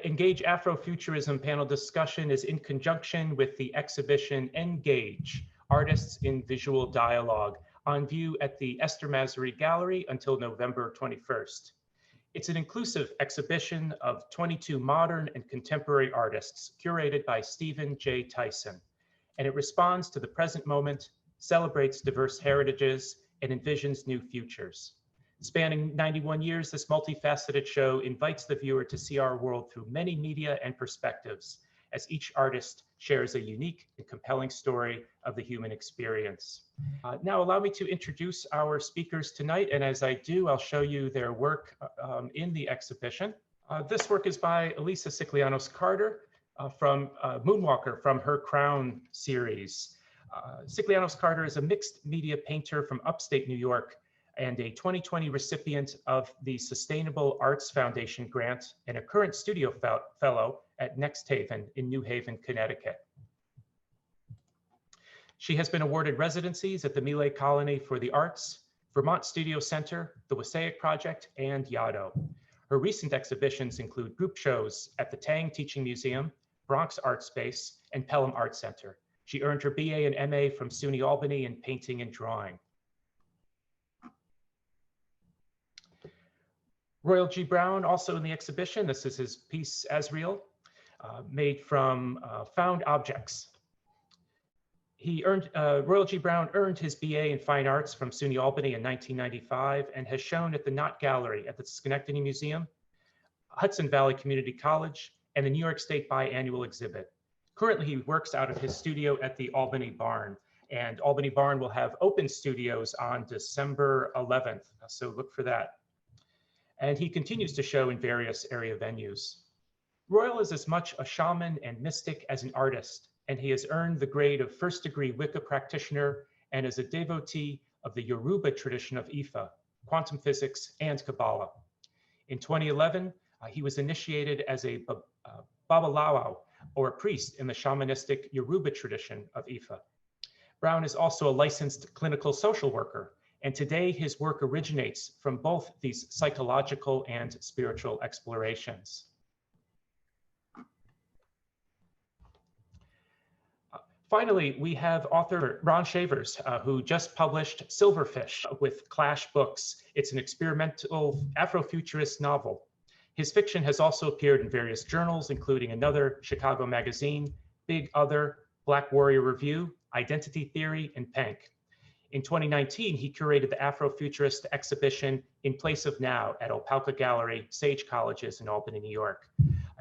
Engage Afrofuturism panel discussion is in conjunction with the exhibition Engage, Artists in Visual Dialogue, on view at the Esther Massry Gallery until November 21st. It's an inclusive exhibition of 22 modern and contemporary artists curated by Stephen J. Tyson, and it responds to the present moment, celebrates diverse heritages, and envisions new futures. Spanning 91 years, this multifaceted show invites the viewer to see our world through many media and perspectives, as each artist shares a unique and compelling story of the human experience. Now allow me to introduce our speakers tonight, and as I do, I'll show you their work in the exhibition. This work is by Alisa Sikelianos-Carter from Moonwalker from her Crown series. Sikelianos-Carter is a mixed media painter from upstate New York and a 2020 recipient of the Sustainable Arts Foundation grant and a current studio fellow at Next Haven in New Haven, Connecticut. She has been awarded residencies at the Millet Colony for the Arts, Vermont Studio Center, the Wassaic Project, and Yaddo. Her recent exhibitions include group shows at the Tang Teaching Museum, Bronx Art Space, and Pelham Art Center. She earned her BA and MA from SUNY Albany in painting and drawing. Royal G. Brown, also in the exhibition. This is his piece, Azrael, made from found objects. Royal G. Brown earned his BA in Fine Arts from SUNY Albany in 1995 and has shown at the Knott Gallery at the Schenectady Museum, Hudson Valley Community College, and the New York State Biannual Exhibit. Currently, he works out of his studio at the Albany Barn, and Albany Barn will have open studios on December 11th, so look for that. And he continues to show in various area venues. Royal is as much a shaman and mystic as an artist, and he has earned the grade of first-degree Wicca practitioner and is a devotee of the Yoruba tradition of Ifa, quantum physics, and Kabbalah. In 2011, he was initiated as a Babalawo, or a priest in the shamanistic Yoruba tradition of Ifa. Brown is also a licensed clinical social worker, and today his work originates from both these psychological and spiritual explorations. Finally, we have author Rone Shavers, who just published Silverfish with Clash Books. It's an experimental Afrofuturist novel. His fiction has also appeared in various journals, including Another, Chicago Magazine, Big Other, Black Warrior Review, Identity Theory, and Pank. In 2019, he curated the Afrofuturist exhibition In Place of Now at Opelka Gallery, Sage Colleges in Albany, New York.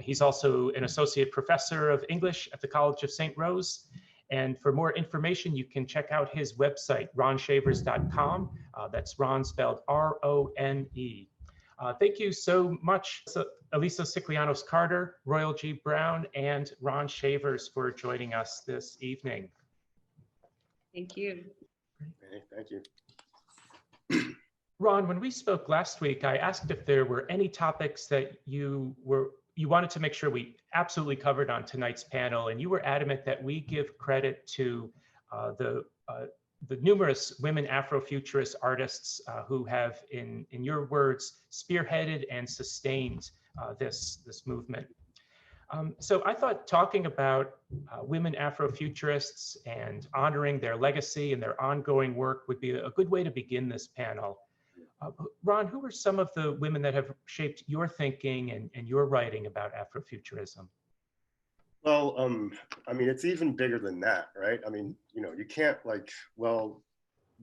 He's also an associate professor of English at the College of St. Rose. And for more information, you can check out his website, roneshavers.com. That's Ron spelled R-O-N-E. Thank you so much, Alisa Sikelianos-Carter, Royal G. Brown, and Rone Shavers for joining us this evening. Thank you. Okay, thank you. Ron, when we spoke last week, I asked if there were any topics that you wanted to make sure we absolutely covered on tonight's panel, and you were adamant that we give credit to the numerous women Afrofuturist artists who have, in your words, spearheaded and sustained this movement. So I thought talking about women Afrofuturists and honoring their legacy and their ongoing work would be a good way to begin this panel. Ron, who are some of the women that have shaped your thinking and your writing about Afrofuturism? Well, I mean, it's even bigger than that, right? I mean, you know, you can't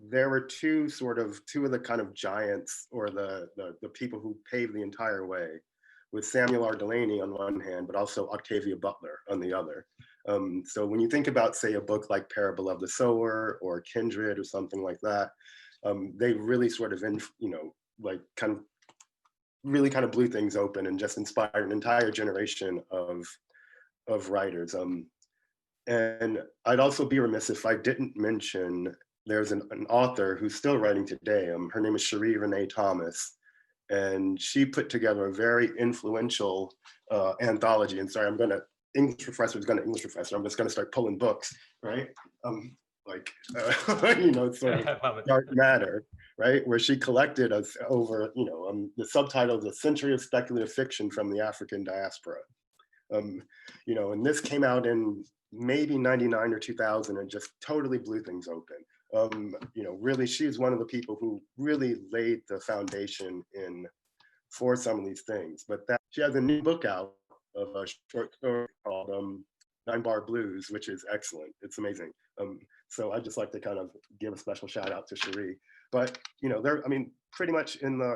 there were two of the kind of giants, or the people who paved the entire way, with Samuel R. Delany on one hand, but also Octavia Butler on the other. So when you think about, say, a book like Parable of the Sower or Kindred or something like that, they really sort of, really kind of blew things open and just inspired an entire generation of writers. And I'd also be remiss if I didn't mention there's an author who's still writing today. Her name is Cherie Renee Thomas, and she put together a very influential anthology. And sorry, English professor is going to English professor. I'm just going to start pulling books, right? like, sort of I love it. dark matter, right? Where she collected us over, the subtitle is A Century of Speculative Fiction from the African Diaspora. And this came out in maybe 99 or 2000 and just totally blew things open. Really, she's one of the people who really laid the foundation for some of these things. But she has a new book out of a short story called 9 Bar Blues, which is excellent. It's amazing. So I'd just like to kind of give a special shout out to Cherie. But, pretty much in the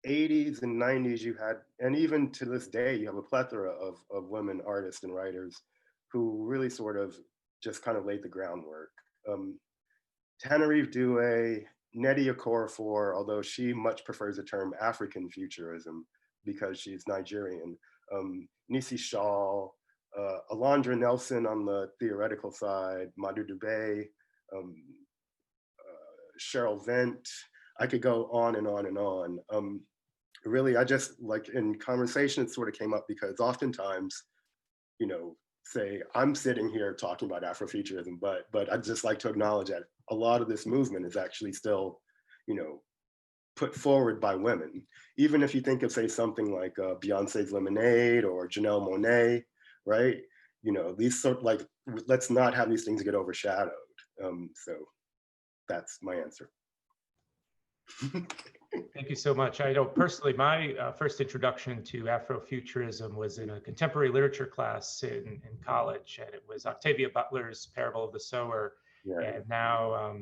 80s and 90s you had, and even to this day, you have a plethora of women artists and writers who really sort of just kind of laid the groundwork. Tenerife Due, Nnedi Okorafor, although she much prefers the term African futurism because she's Nigerian. Nisi Shaw, Alondra Nelson on the theoretical side, Madhu Dubé, Cheryl Vent. I could go on and on and on. Really, I just, like, in conversation, it sort of came up because oftentimes, say I'm sitting here talking about Afrofuturism, but I'd just like to acknowledge that a lot of this movement is actually still, put forward by women. Even if you think of, say, something like Beyonce's Lemonade or Janelle Monáe, right? These sort of, like, let's not have these things get overshadowed. So that's my answer. Thank you so much. I know personally, my first introduction to Afrofuturism was in a contemporary literature class in college, and it was Octavia Butler's Parable of the Sower. Yeah. And now,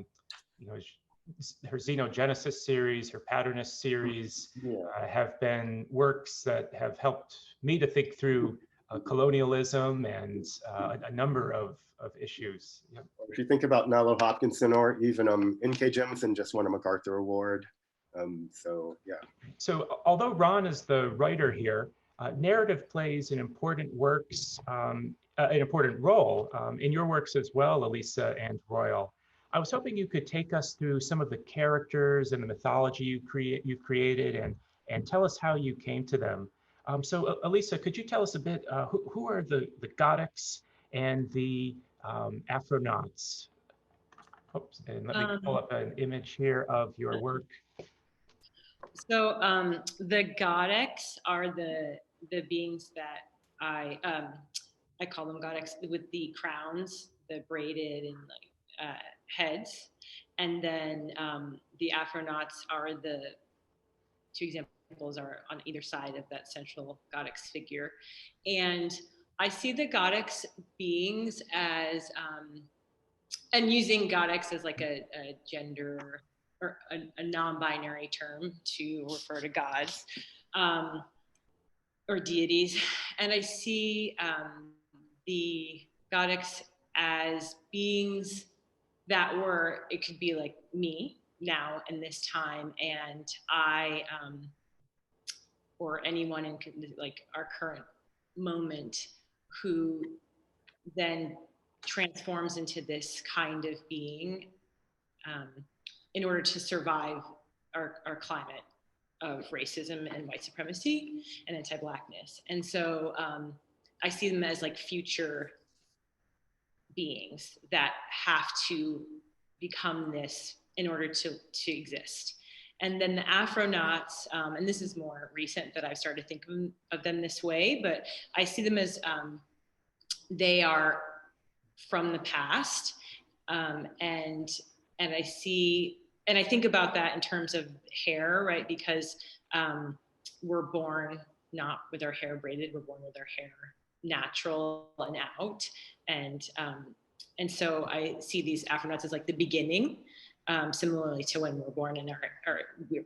her Xenogenesis series, her Patternist series have been works that have helped me to think through colonialism and a number of issues. Yeah. If you think about Nalo Hopkinson, or even N.K. Jemisin just won a MacArthur Award. So although Ron is the writer here, narrative plays an important role in your works as well, Alisa and Royal. I was hoping you could take us through some of the characters and the mythology you've created and tell us how you came to them. So Alisa, could you tell us a bit, who are the Godics and the Afronauts? Oops, and let me pull up an image here of your work. So the Godics are the beings that I call them Godics, with the crowns, the braided and heads, and then the Afronauts are the two examples are on either side of that central Godics figure, and I see the Godics beings as and using Godics as like a gender or a non-binary term to refer to gods or deities. And I see the Godics as beings that it could be like me now in this time, and I, or anyone in like our current moment, who then transforms into this kind of being in order to survive our climate of racism and white supremacy and anti-Blackness. And so I see them as like future beings that have to become this in order to exist. And then the Afronauts, and this is more recent that I've started thinking of them this way, but I see them as they are from the past, and I think about that in terms of hair, right? Because we're born not with our hair braided, we're born with our hair natural and out, and so I see these Afronauts as like the beginning, similarly to when we're born and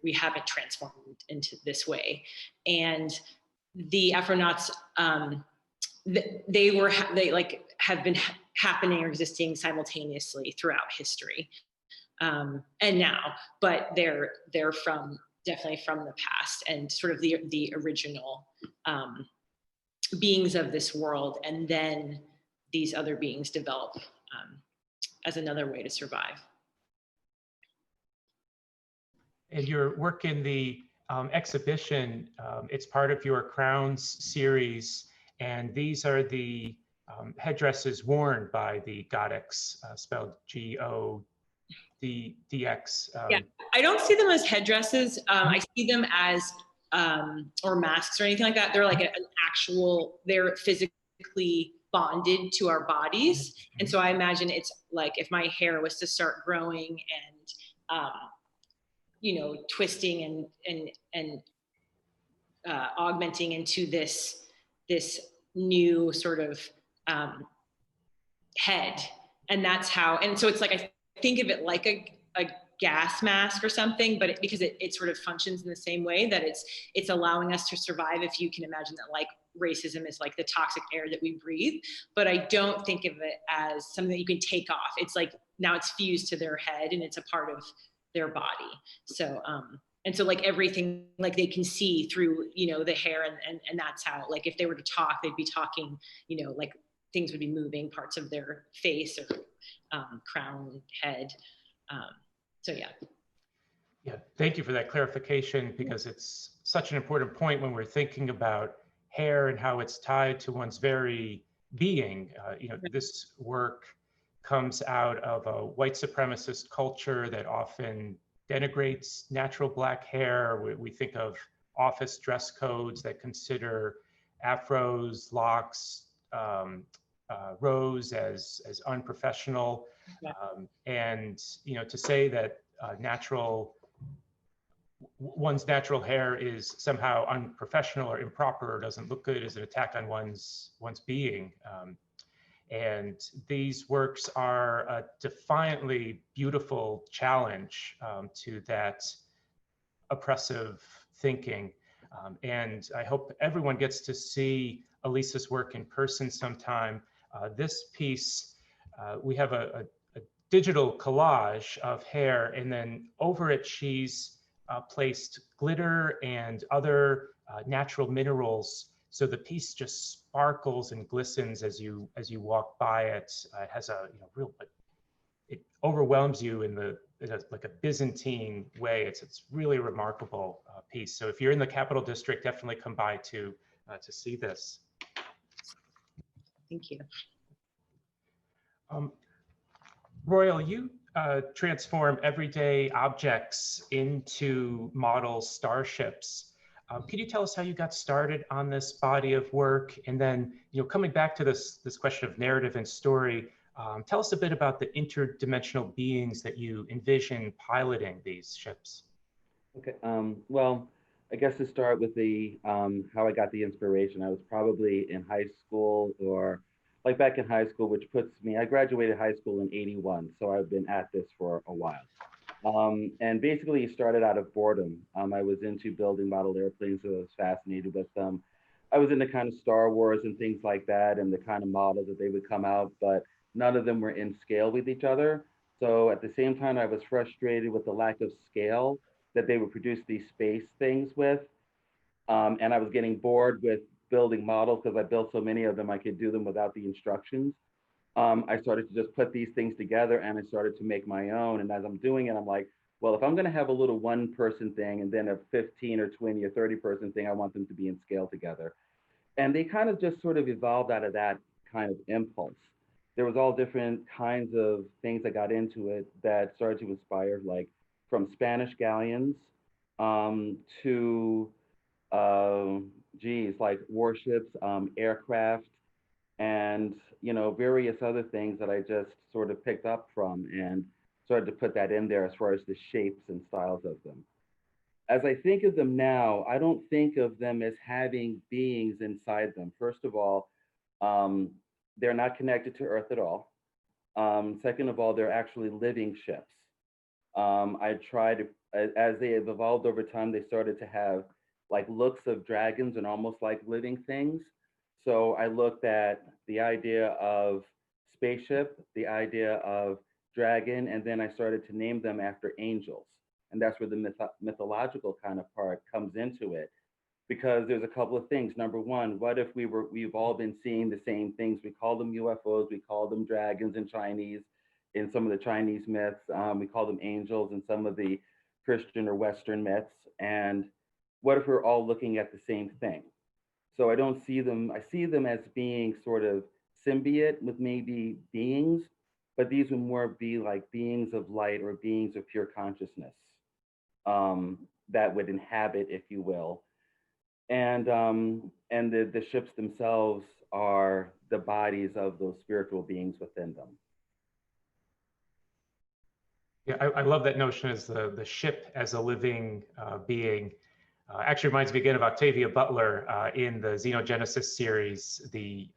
we haven't transformed into this way. And the Afronauts, they have been happening or existing simultaneously throughout history, and now, but they're definitely from the past and sort of the original beings of this world, and then these other beings develop as another way to survive. And your work in the exhibition, it's part of your Crowns series, and these are the headdresses worn by the Goddix, spelled Godx. Yeah, I don't see them as headdresses. I see them as, or masks or anything like that. They're like an actual, they're physically bonded to our bodies. And so I imagine it's like if my hair was to start growing and, you know, twisting and augmenting into this new sort of head. And that's how, and so it's like, I think of it like a gas mask or something, but because it sort of functions in the same way that it's allowing us to survive. If you can imagine that, like, racism is like the toxic air that we breathe, but I don't think of it as something that you can take off. It's like now it's fused to their head and it's a part of their body. So and so like everything, like they can see through, you know, the hair and that's how, like if they were to talk, they'd be talking, you know, like things would be moving, parts of their face or crown, head. So yeah. Yeah, thank you for that clarification, because it's such an important point when we're thinking about hair and how it's tied to one's very being. You know, this work comes out of a white supremacist culture that often denigrates natural Black hair. We think of office dress codes that consider afros, locks, rows as unprofessional. And, you know, to say that one's natural hair is somehow unprofessional or improper or doesn't look good is an attack on one's being. And these works are a defiantly beautiful challenge to that oppressive thinking. And I hope everyone gets to see Alisa's work in person sometime. This piece, we have a digital collage of hair, and then over it she's placed glitter and other natural minerals, so the piece just sparkles and glistens as you walk by it. It has a real, it overwhelms you in like a Byzantine way. It's really a remarkable piece. So if you're in the Capital District, definitely come by to see this. Thank you. Royal, you transform everyday objects into model starships. Could you tell us how you got started on this body of work? And then, coming back to this question of narrative and story, tell us a bit about the interdimensional beings that you envision piloting these ships. Okay. Well, I guess to start with the how I got the inspiration, I was probably in high school, or like back in high school, which puts me, I graduated high school in '81, so I've been at this for a while. And basically it started out of boredom. I was into building model airplanes, so I was fascinated with them. I was into kind of Star Wars and things like that, and the kind of models that they would come out, but none of them were in scale with each other. So at the same time, I was frustrated with the lack of scale that they would produce these space things with. And I was getting bored with building models because I built so many of them, I could do them without the instructions. I started to just put these things together and I started to make my own. And as I'm doing it, I'm like, well, if I'm going to have a little one person thing and then a 15 or 20 or 30 person thing, I want them to be in scale together. And they kind of just sort of evolved out of that kind of impulse. There was all different kinds of things that got into it that started to inspire, like from Spanish galleons to, like warships, aircraft, and various other things that I just sort of picked up from and started to put that in there as far as the shapes and styles of them. As I think of them now, I don't think of them as having beings inside them. First of all, they're not connected to Earth at all. Second of all, they're actually living ships. I tried to, as they have evolved over time, they started to have like looks of dragons and almost like living things. So I looked at the idea of spaceship, the idea of dragon, and then I started to name them after angels. And that's where the mythological kind of part comes into it. Because there's a couple of things. Number one, what if we've all been seeing the same things? We call them UFOs, we call them dragons in Chinese, in some of the Chinese myths. We call them angels in some of the Christian or Western myths. And what if we're all looking at the same thing? So I don't see them, I see them as being sort of symbiote with maybe beings, but these would more be like beings of light or beings of pure consciousness, that would inhabit, if you will. And the ships themselves are the bodies of those spiritual beings within them. Yeah, I love that notion as the ship as a living being. Actually reminds me again of Octavia Butler in the Xenogenesis series. The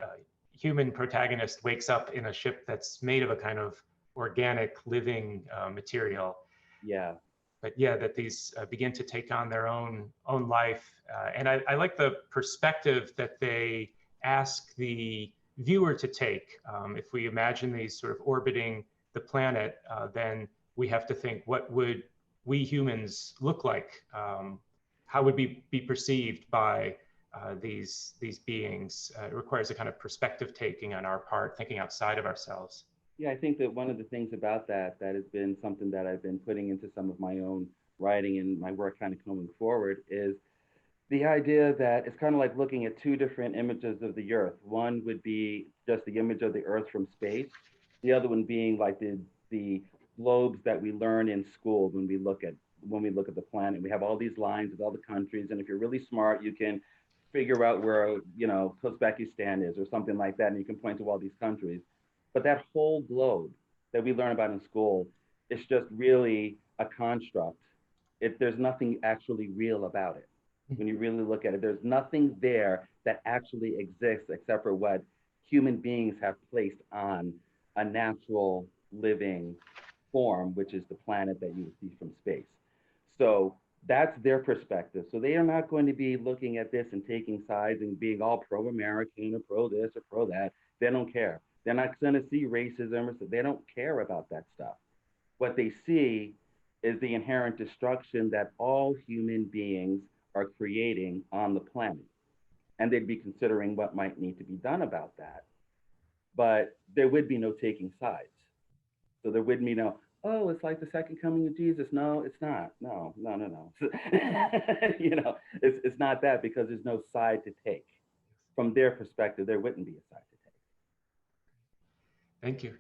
human protagonist wakes up in a ship that's made of a kind of organic living material. Yeah. But yeah, that these begin to take on their own life. And I like the perspective that they ask the viewer to take. If we imagine these sort of orbiting the planet, then we have to think, what would we humans look like? How would we be perceived by these beings? It requires a kind of perspective taking on our part, thinking outside of ourselves. Yeah, I think that one of the things about that has been something that I've been putting into some of my own writing and my work kind of coming forward is the idea that it's kind of like looking at two different images of the earth. One would be just the image of the earth from space. The other one being like the globes that we learn in school when we look at the planet. We have all these lines of all the countries, and if you're really smart, you can figure out where, you know, Uzbekistan is or something like that, and you can point to all these countries. But that whole globe that we learn about in school is just really a construct. There's nothing actually real about it. When you really look at it, there's nothing there that actually exists except for what human beings have placed on a natural living form, which is the planet that you see from space. So that's their perspective. So they are not going to be looking at this and taking sides and being all pro-American or pro this or pro that. They don't care. They're not going to see racism, or they don't care about that stuff. What they see is the inherent destruction that all human beings are creating on the planet. And they'd be considering what might need to be done about that. But there would be no taking sides. So there would be no, oh, it's like the second coming of Jesus. No, it's not. No. You know, it's not that, because there's no side to take. From their perspective, there wouldn't be a side to take. Thank you.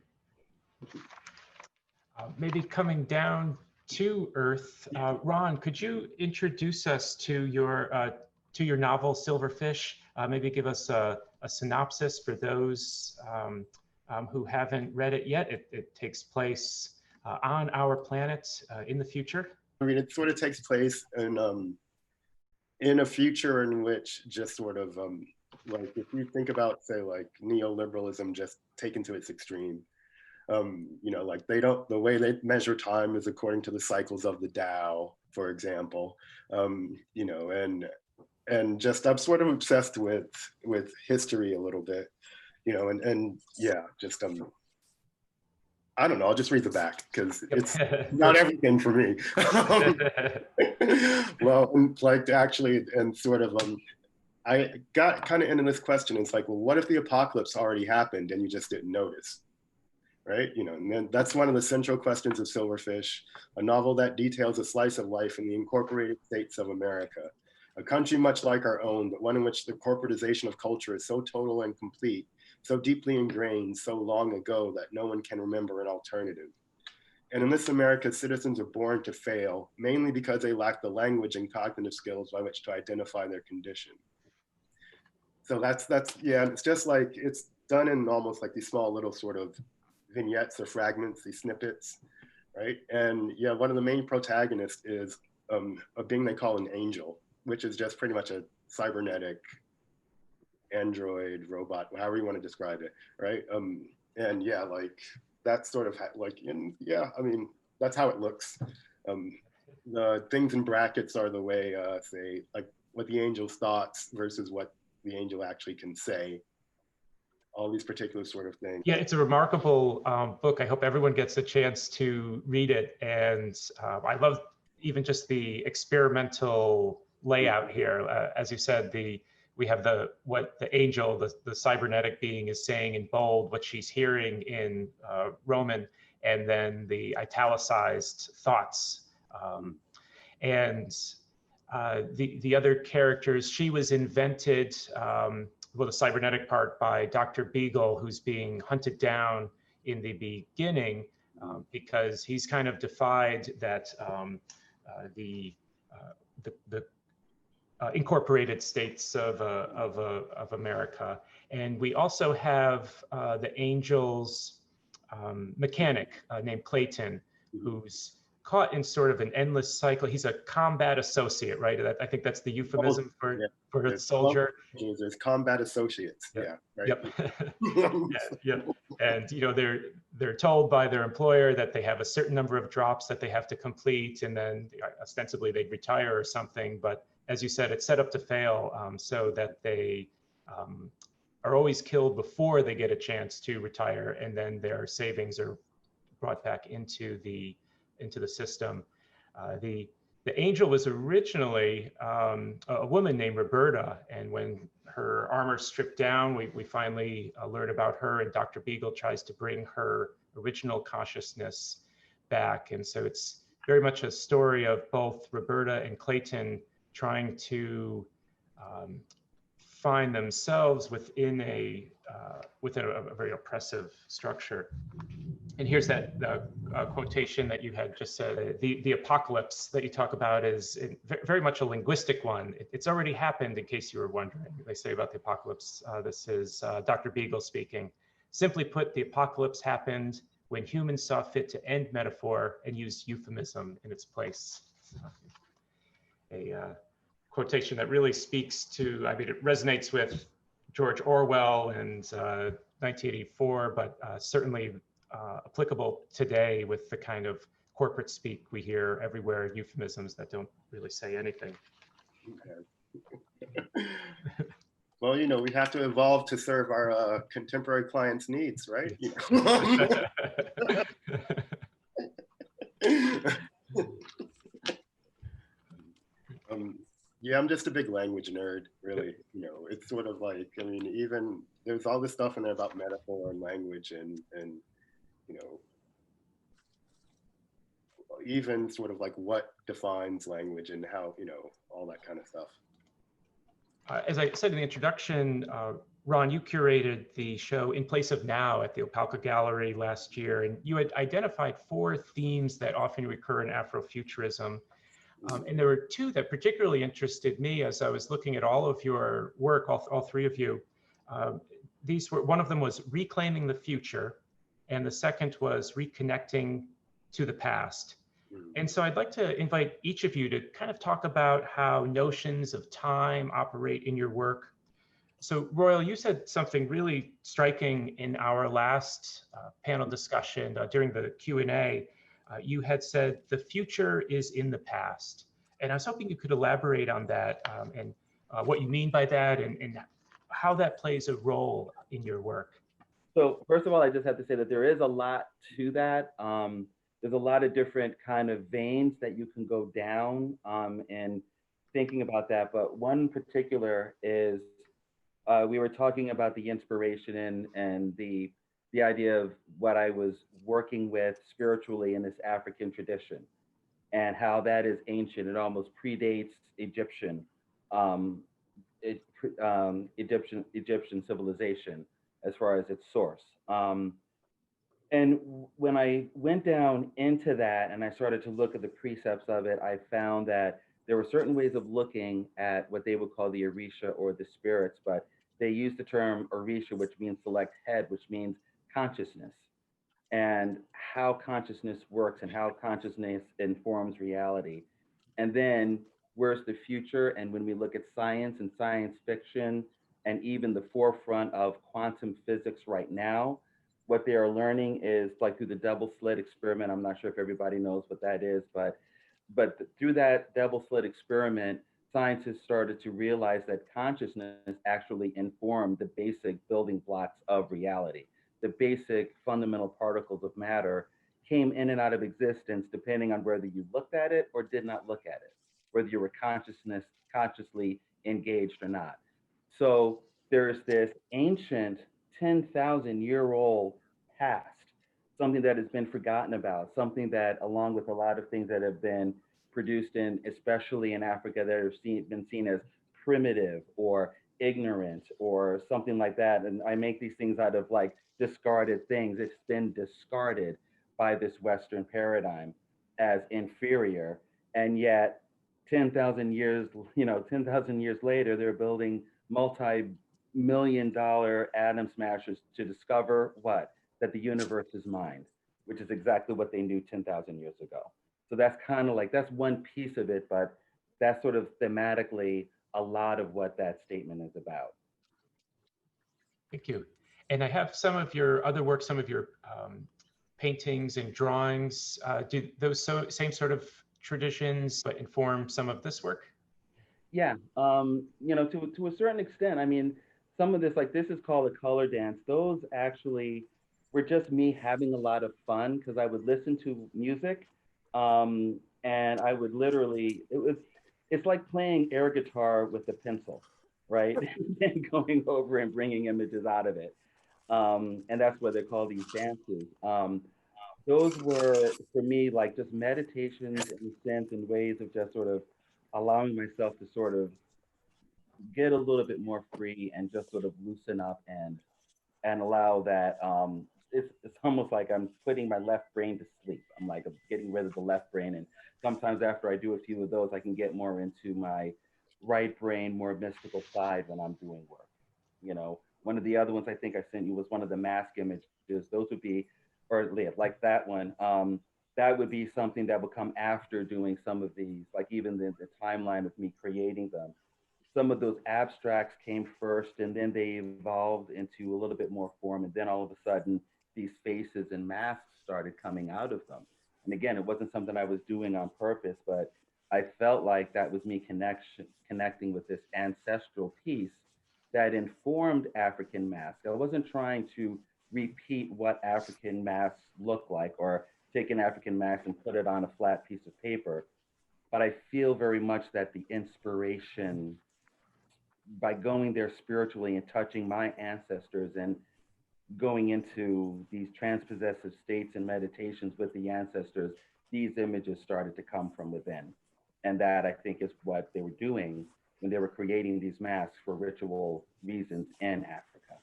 Maybe coming down to Earth, Ron, could you introduce us to your novel Silverfish? Maybe give us a synopsis for those who haven't read it yet. It takes place on our planet in the future. I mean, it sort of takes place in a future in which just sort of like if you think about, say, like neoliberalism just taken to its extreme, you know, like the way they measure time is according to the cycles of the Tao, for example, you know, and just I'm sort of obsessed with history a little bit, you know, and yeah, just I don't know, I'll just read the back because it's not everything for me. Well, like actually, and sort of I got kind of into this question. It's like, well, what if the apocalypse already happened and you just didn't notice? Right? You know, and then that's one of the central questions of Silverfish, a novel that details a slice of life in the incorporated states of America, a country much like our own, but one in which the corporatization of culture is so total and complete, so deeply ingrained, so long ago that no one can remember an alternative. And in this America, citizens are born to fail, mainly because they lack the language and cognitive skills by which to identify their condition. So that's yeah, it's just like, it's done in almost like these small little sort of vignettes or fragments, these snippets, right? And yeah, one of the main protagonists is a being they call an angel, which is just pretty much a cybernetic android robot, however you want to describe it, right? And yeah, like that's sort of like, yeah, I mean, that's how it looks. The things in brackets are the way, say, like what the angel's thoughts versus what the angel actually can say. All these particular sort of things. Yeah, it's a remarkable book. I hope everyone gets a chance to read it. And I love even just the experimental layout here. As you said, we have what the angel, the cybernetic being, is saying in bold, what she's hearing in Roman, and then the italicized thoughts. And the other characters, she was invented well, the cybernetic part by Dr. Beagle, who's being hunted down in the beginning because he's kind of defied that the incorporated states of America. And we also have the Angels mechanic named Clayton, who's caught in sort of an endless cycle. He's a combat associate, right? I think that's the euphemism for a soldier. There's combat associates. Yep. Yeah. Right. Yep. yeah. And they're told by their employer that they have a certain number of drops that they have to complete, and then ostensibly they'd retire or something. But as you said, it's set up to fail, so that they are always killed before they get a chance to retire, and then their savings are brought back into the system. The Angel was originally a woman named Roberta, and when her armor stripped down, we finally learn about her, and Dr. Beagle tries to bring her original consciousness back. And so it's very much a story of both Roberta and Clayton trying to find themselves within a very oppressive structure. And here's that quotation that you had just said. The apocalypse that you talk about is very much a linguistic one. It's already happened, in case you were wondering. They say about the apocalypse, this is Dr. Beagle speaking. Simply put, the apocalypse happened when humans saw fit to end metaphor and use euphemism in its place. A quotation that really speaks to, I mean, it resonates with George Orwell and 1984, but certainly applicable today with the kind of corporate speak we hear everywhere, euphemisms that don't really say anything. Okay. Well, we have to evolve to serve our contemporary clients' needs, right? Yeah, I'm just a big language nerd, really. It's sort of like, I mean, even there's all this stuff in there about metaphor and language and even sort of like what defines language and how, all that kind of stuff. As I said in the introduction, Ron, you curated the show In Place of Now at the Opalka Gallery last year, and you had identified 4 themes that often recur in Afrofuturism. And there were 2 that particularly interested me as I was looking at all of your work, all 3 of you. These were, one of them was reclaiming the future, and the second was reconnecting to the past. And so I'd like to invite each of you to kind of talk about how notions of time operate in your work. So Royal, you said something really striking in our last panel discussion during the Q&A. You had said the future is in the past. And I was hoping you could elaborate on that and what you mean by that and how that plays a role in your work. So first of all, I just have to say that there is a lot to that. There's a lot of different kind of veins that you can go down in thinking about that. But one particular is we were talking about the inspiration and the idea of what I was working with spiritually in this African tradition and how that is ancient. It almost predates Egyptian civilization as far as its source. And when I went down into that and I started to look at the precepts of it, I found that there were certain ways of looking at what they would call the Orisha or the spirits, but they use the term Orisha, which means select head, which means consciousness, and how consciousness works and how consciousness informs reality. And then where's the future? And when we look at science and science fiction and even the forefront of quantum physics right now, what they are learning is like through the double slit experiment. I'm not sure if everybody knows what that is, but through that double slit experiment, scientists started to realize that consciousness actually informed the basic building blocks of reality. The basic fundamental particles of matter came in and out of existence depending on whether you looked at it or did not look at it, whether you were consciously engaged or not. So there's this ancient 10,000-year-old past, something that has been forgotten about, something that, along with a lot of things that have been produced in, especially in Africa, that have been seen as primitive or ignorant or something like that. And I make these things out of like discarded things. It's been discarded by this Western paradigm as inferior. And yet 10,000 years, 10,000 years later, they're building multi-million-dollar atom smashers to discover what? That the universe is mind, which is exactly what they knew 10,000 years ago. So that's kind of like, that's one piece of it, but that's sort of thematically a lot of what that statement is about. Thank you. And I have some of your other work, some of your paintings and drawings. Do those same sort of traditions but inform some of this work? Yeah, to a certain extent. I mean, some of this, like this is called a color dance. Those actually were just me having a lot of fun because I would listen to music, and I would literally, it's like playing air guitar with a pencil, right? And going over and bringing images out of it. And that's what they call these dances. Those were for me like just meditations in a sense and ways of just sort of allowing myself to sort of get a little bit more free and just sort of loosen up and allow that it's almost like I'm putting my left brain to sleep. I'm like I'm getting rid of the left brain, and sometimes after I do a few of those I can get more into my right brain, more mystical side when I'm doing work. One of the other ones I think I sent you was one of the mask images. Those would be, or like that one. That would be something that would come after doing some of these, like even the timeline of me creating them. Some of those abstracts came first and then they evolved into a little bit more form. And then all of a sudden, these faces and masks started coming out of them. And again, it wasn't something I was doing on purpose, but I felt like that was me connecting with this ancestral piece that informed African masks. I wasn't trying to repeat what African masks look like or take an African mask and put it on a flat piece of paper. But I feel very much that the inspiration by going there spiritually and touching my ancestors and going into these transpossessive states and meditations with the ancestors, these images started to come from within. And that I think is what they were doing when they were creating these masks for ritual reasons in Africa.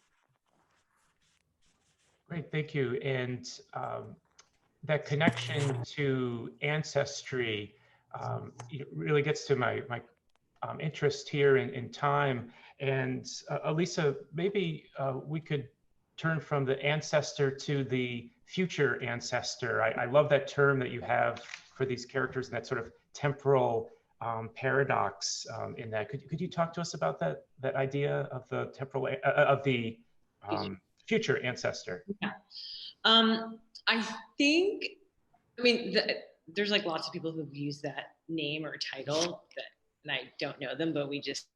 Great, thank you. And that connection to ancestry really gets to my interest here in time. And Alisa, maybe we could turn from the ancestor to the future ancestor. I love that term that you have for these characters and that sort of temporal paradox in that. Could you talk to us about that idea of the temporal of the future ancestor? Yeah. I think, I mean, there's like lots of people who've used that name or title and I don't know them, but we just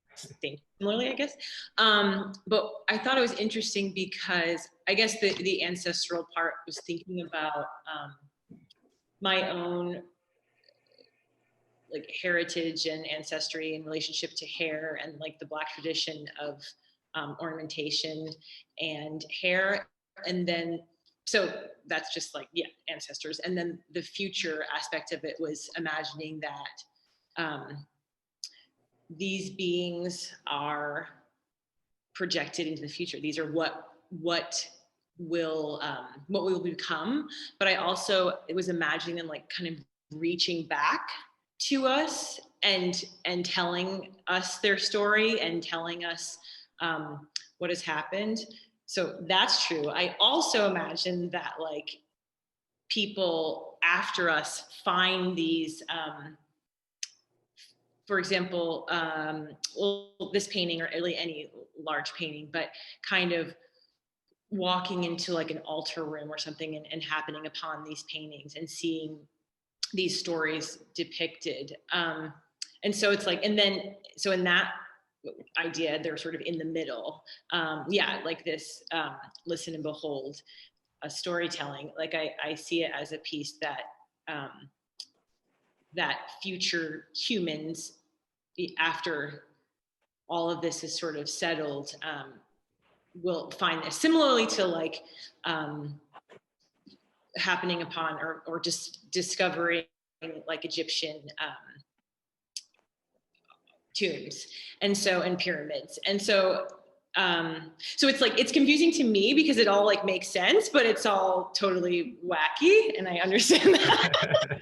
think similarly, I guess. But I thought it was interesting because I guess the ancestral part was thinking about my own like heritage and ancestry and relationship to hair and like the Black tradition of ornamentation and hair. And then, so that's just like, yeah, ancestors. And then the future aspect of it was imagining that these beings are projected into the future. These are what we will become. But I also, it was imagining them like kind of reaching back to us and telling us their story and telling us what has happened. So that's true. I also imagine that like people after us find these for example, well, this painting or really any large painting, but kind of walking into like an altar room or something and happening upon these paintings and seeing these stories depicted. And so it's like, and then, so in that idea, they're sort of in the middle. Yeah, like this listen and behold, a storytelling. Like I see it as a piece that that future humans, after all of this is sort of settled, will find this similarly to like happening upon or just discovering like Egyptian tombs, and pyramids. And so it's like, it's confusing to me because it all like makes sense, but it's all totally wacky. And I understand that.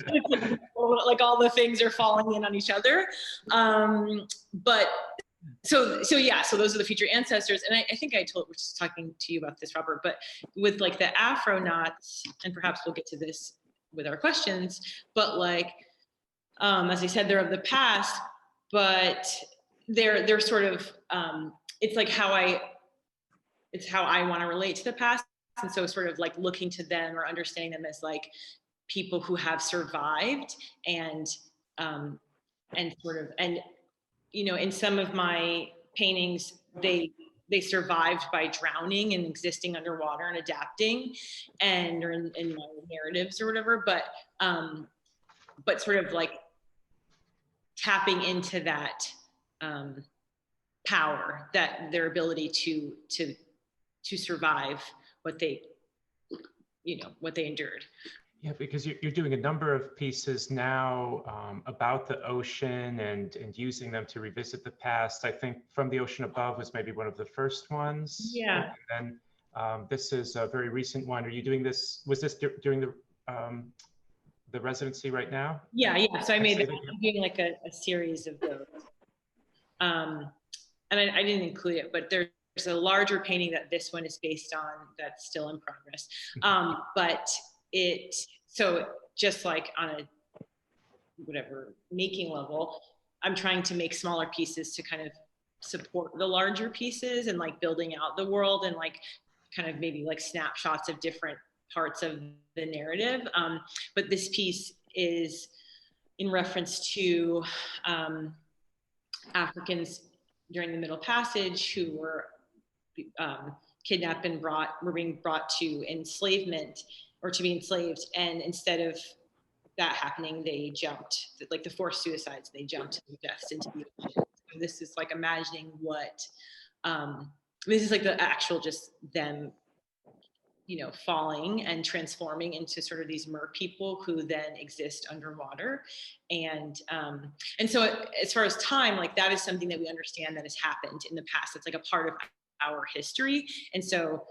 It's like all the things are falling in on each other. But so those are the future ancestors. And I think was just talking to you about this, Robert, but with like the Afronauts, and perhaps we'll get to this with our questions, but like, as I said, they're of the past, but they're sort of, it's like how I want to relate to the past. And so sort of like looking to them or understanding them as like people who have survived and you know, in some of my paintings, they survived by drowning and existing underwater and adapting, or in my narratives or whatever, but sort of like tapping into that power, that their ability to survive what they endured. Yeah, because you're doing a number of pieces now about the ocean and using them to revisit the past. I think From the Ocean Above was maybe one of the first ones. Yeah. And then this is a very recent one. Are you doing this? Was this during the residency right now? Yeah. So I'm doing like a series of those. And I didn't include it, but there's a larger painting that this one is based on that's still in progress. But so just like on a whatever making level, I'm trying to make smaller pieces to kind of support the larger pieces and like building out the world and like kind of maybe like snapshots of different parts of the narrative. But this piece is in reference to Africans during the Middle Passage who were kidnapped and being brought to enslavement or to be enslaved. And instead of that happening, they jumped, like the forced suicides, they jumped deaths into the ocean. So this is like imagining what, this is like the actual just them, you know, falling and transforming into sort of these mer people who then exist underwater. And so as far as time, like that is something that we understand that has happened in the past. It's like a part of our history. And so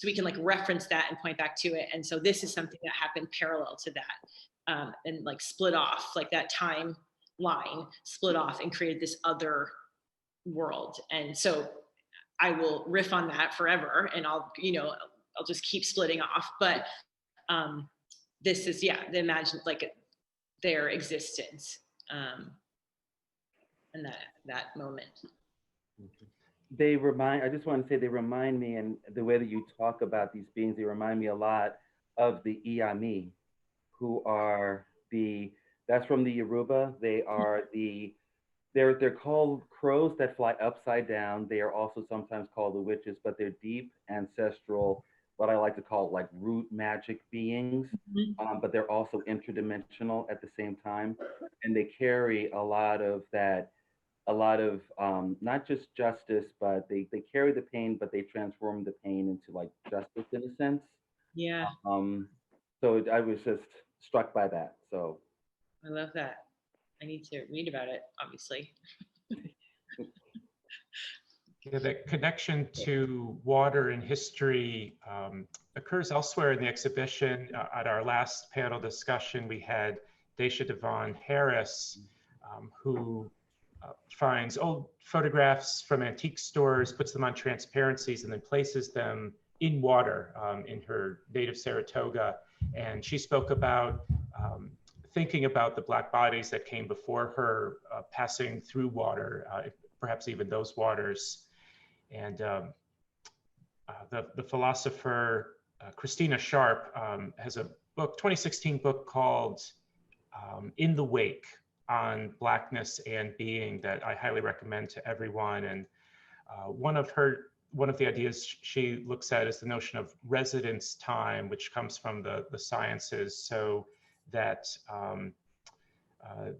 we can like reference that and point back to it. And so this is something that happened parallel to that, and like split off, like that time line split off and created this other world. And so I will riff on that forever, and I'll just keep splitting off. But this is, the imagine like their existence, and that moment. I just want to say they remind me, and the way that you talk about these beings, they remind me a lot of the Iami, who are that's from the Yoruba. They are they're called crows that fly upside down. They are also sometimes called the witches, but they're deep ancestral, what I like to call like root magic beings, but they're also interdimensional at the same time. And they carry a lot of not just justice, but they carry the pain, but they transform the pain into like justice in a sense. Yeah. So I was just struck by that. So I love that. I need to read about it, obviously. Yeah, the connection to water and history occurs elsewhere in the exhibition. At our last panel discussion, we had Daisha Devon Harris, who finds old photographs from antique stores, puts them on transparencies, and then places them in water in her native Saratoga. And she spoke about thinking about the Black bodies that came before her passing through water, perhaps even those waters. And the philosopher Christina Sharp has a book, 2016 book called In the Wake, on Blackness and being, that I highly recommend to everyone. And one of the ideas she looks at is the notion of residence time, which comes from the sciences, so that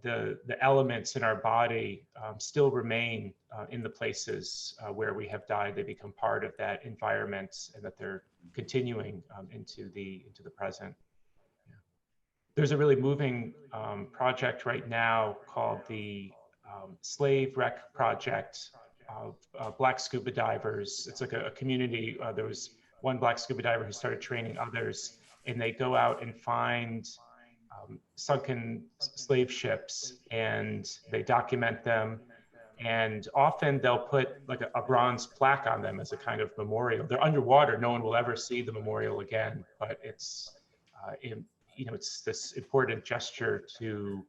the elements in our body still remain in the places where we have died. They become part of that environment, and that they're continuing into the present. There's a really moving project right now called the slave wreck project of Black scuba divers. It's like a community. There was one Black scuba diver who started training others, and they go out and find sunken slave ships, and they document them. And often they'll put like a bronze plaque on them as a kind of memorial. They're underwater; no one will ever see the memorial again. But it's, it's this important gesture to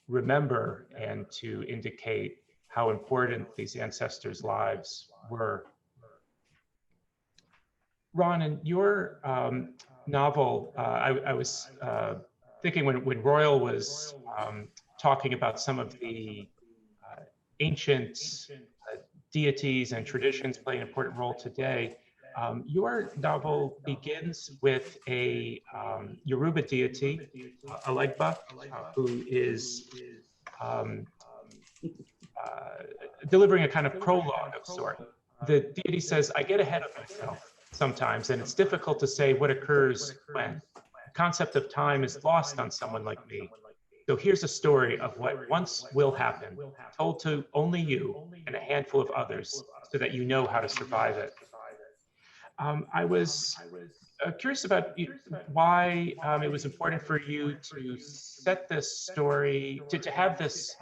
remember and to indicate how important these ancestors' lives were. Ron, in your novel, I was thinking when Royal was talking about some of the ancient deities and traditions play an important role today, your novel begins with a Yoruba deity, Alegba, who is delivering a kind of prologue of sort. The deity says, "I get ahead of myself sometimes, and it's difficult to say what occurs when. The concept of time is lost on someone like me. So here's a story of what once will happen, told to only you and a handful of others, so that you know how to survive it." I was curious about why it was important for you to set this story, to have this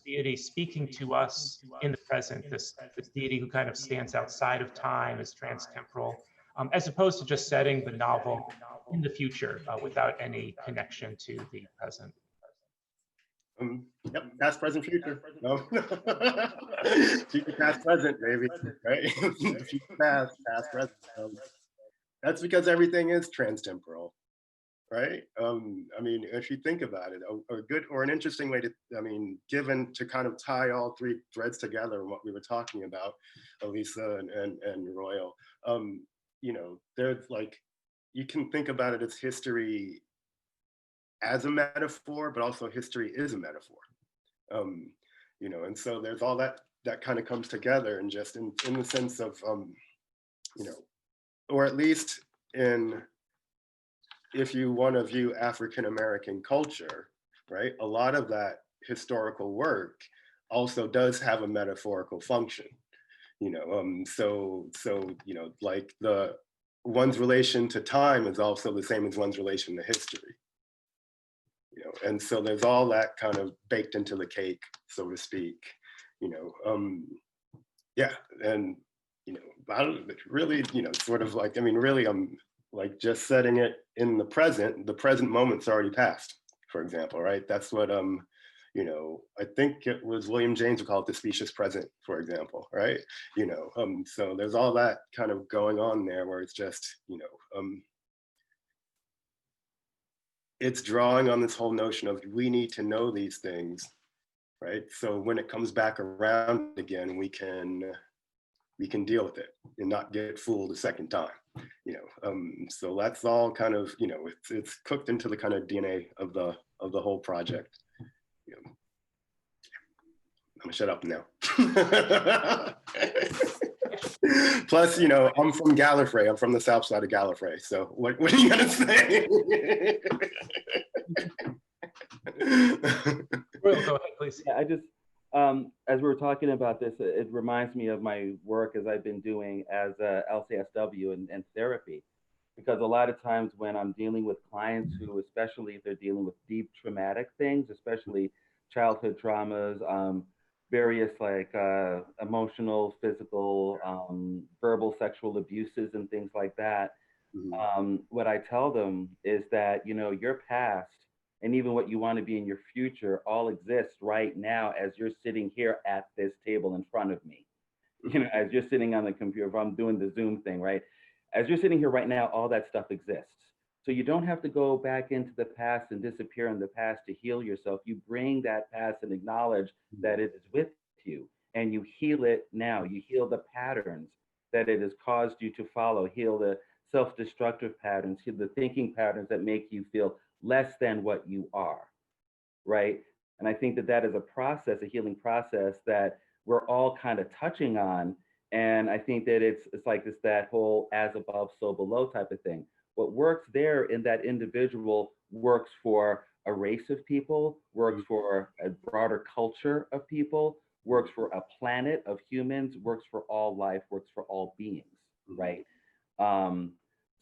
deity speaking to us in the present, this deity who kind of stands outside of time, is transtemporal, as opposed to just setting the novel in the future without any connection to the present. Yep, past, present, future. No. Future, past, present, baby. Right? Future, past, present. That's because everything is transtemporal, right? I mean, if you think about it, a good or an interesting way to, given to kind of tie all three threads together and what we were talking about, Alisa and Royal, there's like, you can think about it as history as a metaphor, but also history is a metaphor. And so there's all that kind of comes together, and just in the sense of, or at least if you want to view African-American culture, right? A lot of that historical work also does have a metaphorical function, like one's relation to time is also the same as one's relation to history. And so there's all that kind of baked into the cake, so to speak, yeah. And, I don't really, sort of like, really, I'm like just setting it in the present moment's already passed, for example, right? That's what, I think it was William James who called it the specious present, for example, right? So there's all that kind of going on there where it's just, it's drawing on this whole notion of we need to know these things, right? So when it comes back around again, we can deal with it and not get fooled a second time, So that's all kind of, it's cooked into the kind of DNA of the whole project. I'm gonna shut up now. Plus, I'm from Gallifrey. I'm from the south side of Gallifrey. So what are you gonna say? Royal, go ahead, please. Yeah, I just, as we were talking about this, it reminds me of my work as I've been doing as a LCSW and therapy, because a lot of times when I'm dealing with clients who, especially if they're dealing with deep traumatic things, especially childhood traumas, various like emotional, physical, verbal, sexual abuses and things like that. Mm-hmm. What I tell them is that, your past and even what you want to be in your future all exists right now as you're sitting here at this table in front of me. As you're sitting on the computer, if I'm doing the Zoom thing, right? As you're sitting here right now, all that stuff exists. So you don't have to go back into the past and disappear in the past to heal yourself. You bring that past and acknowledge that it is with you, and you heal it now. You heal the patterns that it has caused you to follow, heal the self-destructive patterns, heal the thinking patterns that make you feel less than what you are, right? And I think that is a process, a healing process that we're all kind of touching on. And I think that it's like that whole as above, so below type of thing. What works there in that individual works for a race of people, works for a broader culture of people, works for a planet of humans, works for all life, works for all beings, right?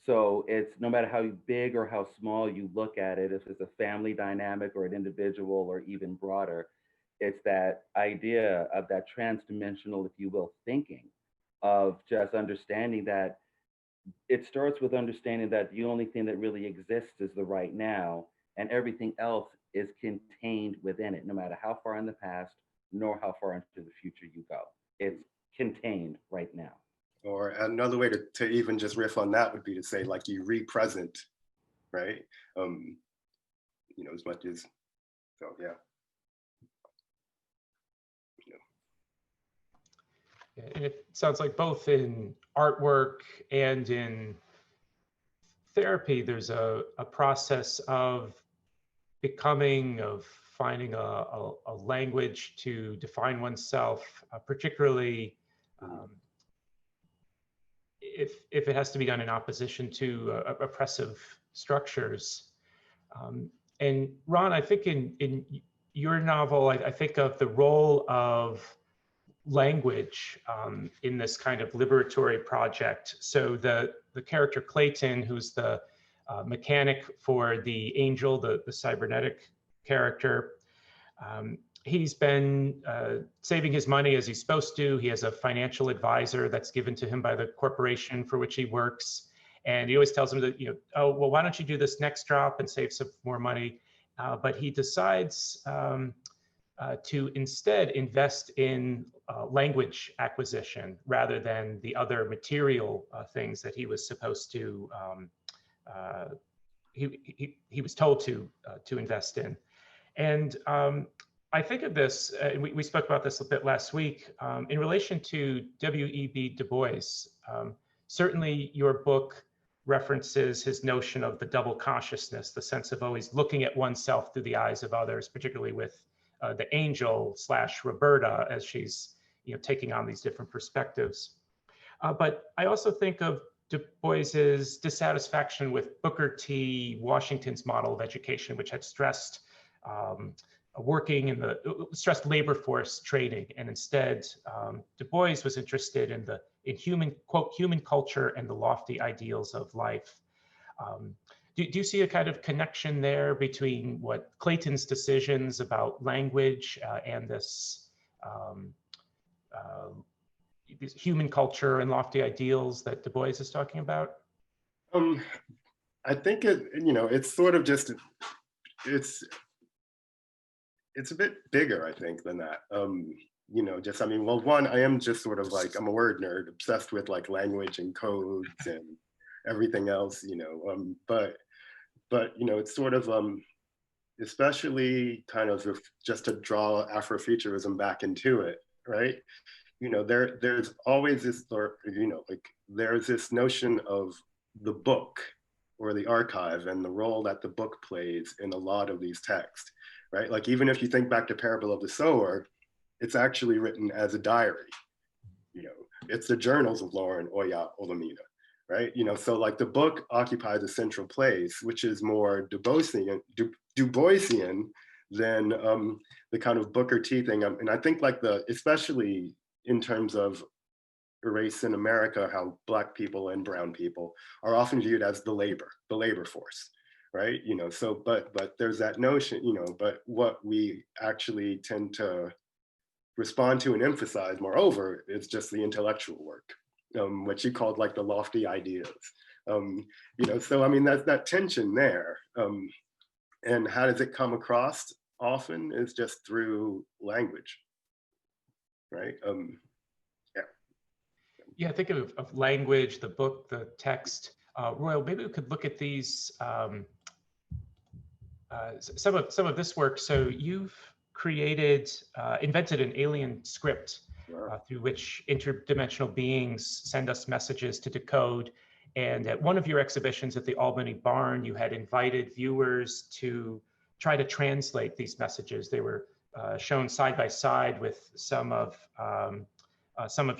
So it's no matter how big or how small you look at it, if it's a family dynamic or an individual or even broader, it's that idea of that trans-dimensional, if you will, thinking of just understanding that it starts with understanding that the only thing that really exists is the right now, and everything else is contained within it, no matter how far in the past nor how far into the future you go. It's contained right now. Or another way to even just riff on that would be to say, like, you re-present, right? You know, as much as, so yeah. And it sounds like both in artwork and in therapy, there's a process of becoming, of finding a language to define oneself, particularly if it has to be done in opposition to oppressive structures. And Ron, I think in your novel, I think of the role of language in this kind of liberatory project. So the character Clayton, who's the mechanic for the angel, the cybernetic character, he's been saving his money as he's supposed to. He has a financial advisor that's given to him by the corporation for which he works. And he always tells him that, you know, oh, well, why don't you do this next drop and save some more money? But he decides to instead invest in language acquisition rather than the other material things that he was supposed to, he was told to invest in. And I think of this, we spoke about this a bit last week, in relation to W.E.B. Du Bois. Certainly your book references his notion of the double consciousness, the sense of always looking at oneself through the eyes of others, particularly with the angel / Roberta as she's, you know, taking on these different perspectives. But I also think of Du Bois's dissatisfaction with Booker T. Washington's model of education, which had stressed working in the stressed labor force training, and instead Du Bois was interested in human, quote, human culture and the lofty ideals of life. Do you see a kind of connection there between what Clayton's decisions about language and this human culture and lofty ideals that Du Bois is talking about? I think you know, it's sort of just, it's a bit bigger, I think, than that. You know, just, I mean, well, one, I am just sort of like, I'm a word nerd, obsessed with like language and codes and everything else, you know, but you know, it's sort of, especially kind of just to draw Afrofuturism back into it, right? You know, there's always this, or, you know, like there's this notion of the book or the archive and the role that the book plays in a lot of these texts, right? Like, even if you think back to Parable of the Sower, it's actually written as a diary. You know, it's the journals of Lauren Oya Olumina, right? You know, so like the book occupies a central place, which is more Du Boisian than the kind of Booker T thing. And I think like especially in terms of race in America, how Black people and brown people are often viewed as the labor force, right? You know, so, but there's that notion, you know, but what we actually tend to respond to and emphasize, moreover, is just the intellectual work, what you called like the lofty ideas. You know, so I mean, that's that tension there. And how does it come across? Often is just through language, right? Yeah, think of language, the book, the text. Royal, maybe we could look at these, some of this work. So you've invented an alien script through which interdimensional beings send us messages to decode. And at one of your exhibitions at the Albany Barn, you had invited viewers to try to translate these messages. They were shown side by side with some of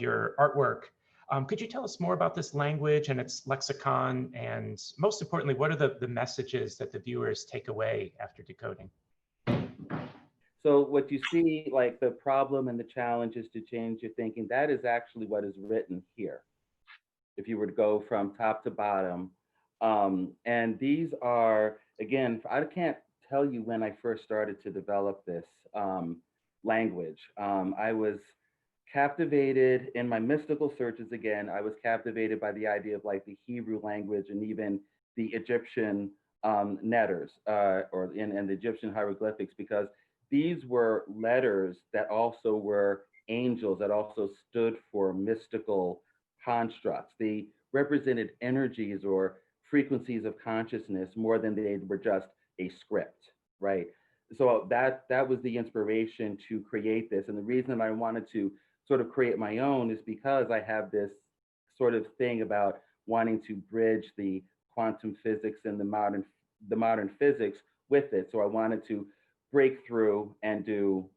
your artwork. Could you tell us more about this language and its lexicon? And most importantly, what are the messages that the viewers take away after decoding? So what you see, like the problem and the challenge is to change your thinking. That is actually what is written here. If you were to go from top to bottom. And these are, again, I can't tell you when I first started to develop this language. I was captivated in my mystical searches again. I was captivated by the idea of like the Hebrew language and even the Egyptian letters and the Egyptian hieroglyphics, because these were letters that also were angels, that also stood for mystical constructs. They represented energies or frequencies of consciousness more than they were just a script, right? So that was the inspiration to create this. And the reason I wanted to sort of create my own is because I have this sort of thing about wanting to bridge the quantum physics and the modern physics with it. So I wanted to break through and do,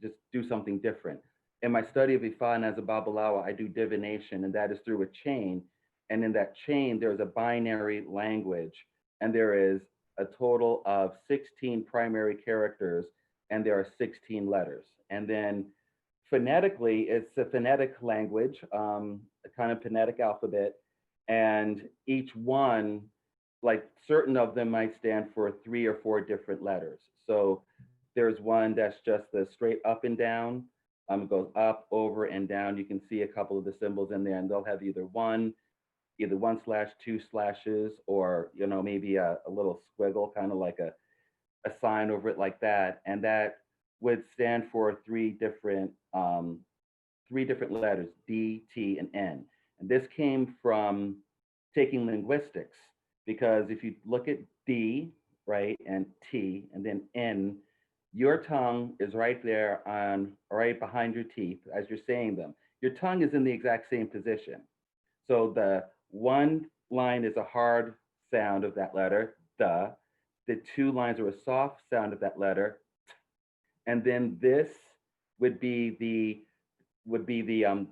just do something different. In my study of Ifa and as a Babalawa, I do divination, and that is through a chain. And in that chain, there's a binary language, and there is a total of 16 primary characters, and there are 16 letters. And then phonetically, it's a phonetic language, a kind of phonetic alphabet, and each one, like certain of them might stand for 3 or 4 different letters. So there's one that's just the straight up and down. It goes up, over, and down. You can see a couple of the symbols in there, and they'll have either 1/2 slashes, or maybe a little squiggle, kind of like a sign over it like that. And that would stand for 3 different letters, D, T, and N. And this came from taking linguistics, because if you look at D, right, and T, and then N, your tongue is right there right behind your teeth as you're saying them. Your tongue is in the exact same position. So the one line is a hard sound of that letter, the 2 lines are a soft sound of that letter, and then this would be the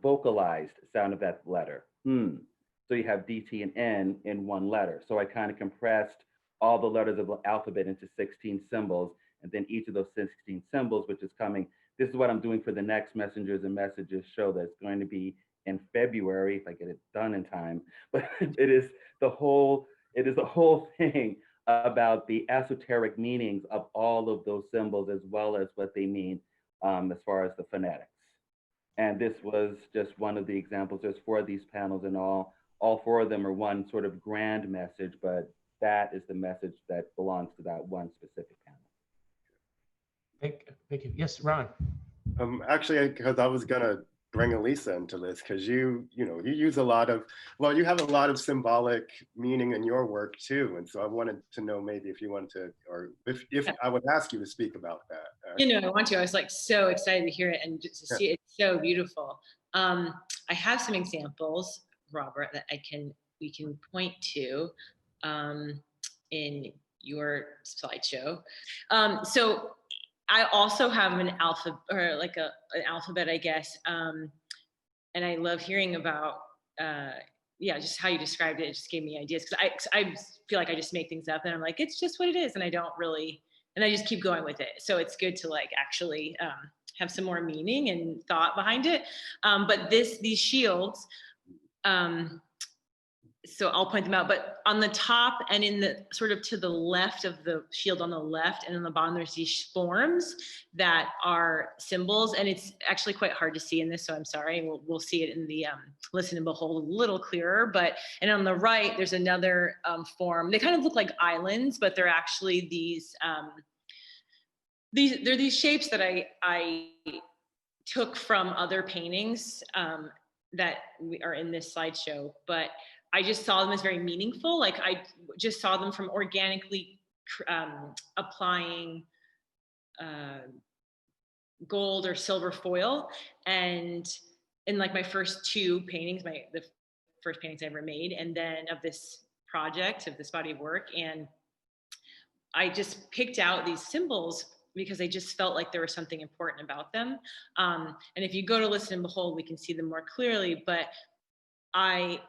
vocalized sound of that letter. So you have D, T, and N in one letter. So I kind of compressed all the letters of the alphabet into 16 symbols, and then each of those 16 symbols, which is coming, this is what I'm doing for the next Messengers and Messages show that's going to be in February, if I get it done in time. But it is the whole thing about the esoteric meanings of all of those symbols, as well as what they mean as far as the phonetics. And this was just one of the examples. There's 4 of these panels, and all 4 of them are one sort of grand message, but that is the message that belongs to that one specific panel. Thank you. Yes, Ron. Actually, because I was gonna bring Alisa into this, because you use a lot of, well, you have a lot of symbolic meaning in your work too, and so I wanted to know maybe if you want to, or if I would ask you to speak about that. I want to. I was like so excited to hear it and just to see it. It's so beautiful. I have some examples, Robert, that we can point to in your slideshow. So I also have an alphabet, or like an alphabet, I guess. And I love hearing about, just how you described it. It just gave me ideas, because I feel like I just make things up, and I'm like, it's just what it is, and I don't really, and I just keep going with it. So it's good to like actually have some more meaning and thought behind it. But these shields, so I'll point them out, but on the top and in the sort of to the left of the shield on the left and on the bottom, there's these forms that are symbols, and it's actually quite hard to see in this, so I'm sorry. We'll see it in the Listen and Behold a little clearer, and on the right, there's another form. They kind of look like islands, but they're actually these shapes that I took from other paintings that are in this slideshow, but I just saw them as very meaningful. Like I just saw them from organically applying gold or silver foil. And in like my first 2 paintings, the first paintings I ever made, and then of this project, of this body of work. And I just picked out these symbols because I just felt like there was something important about them. And if you go to Listen and Behold, we can see them more clearly, but I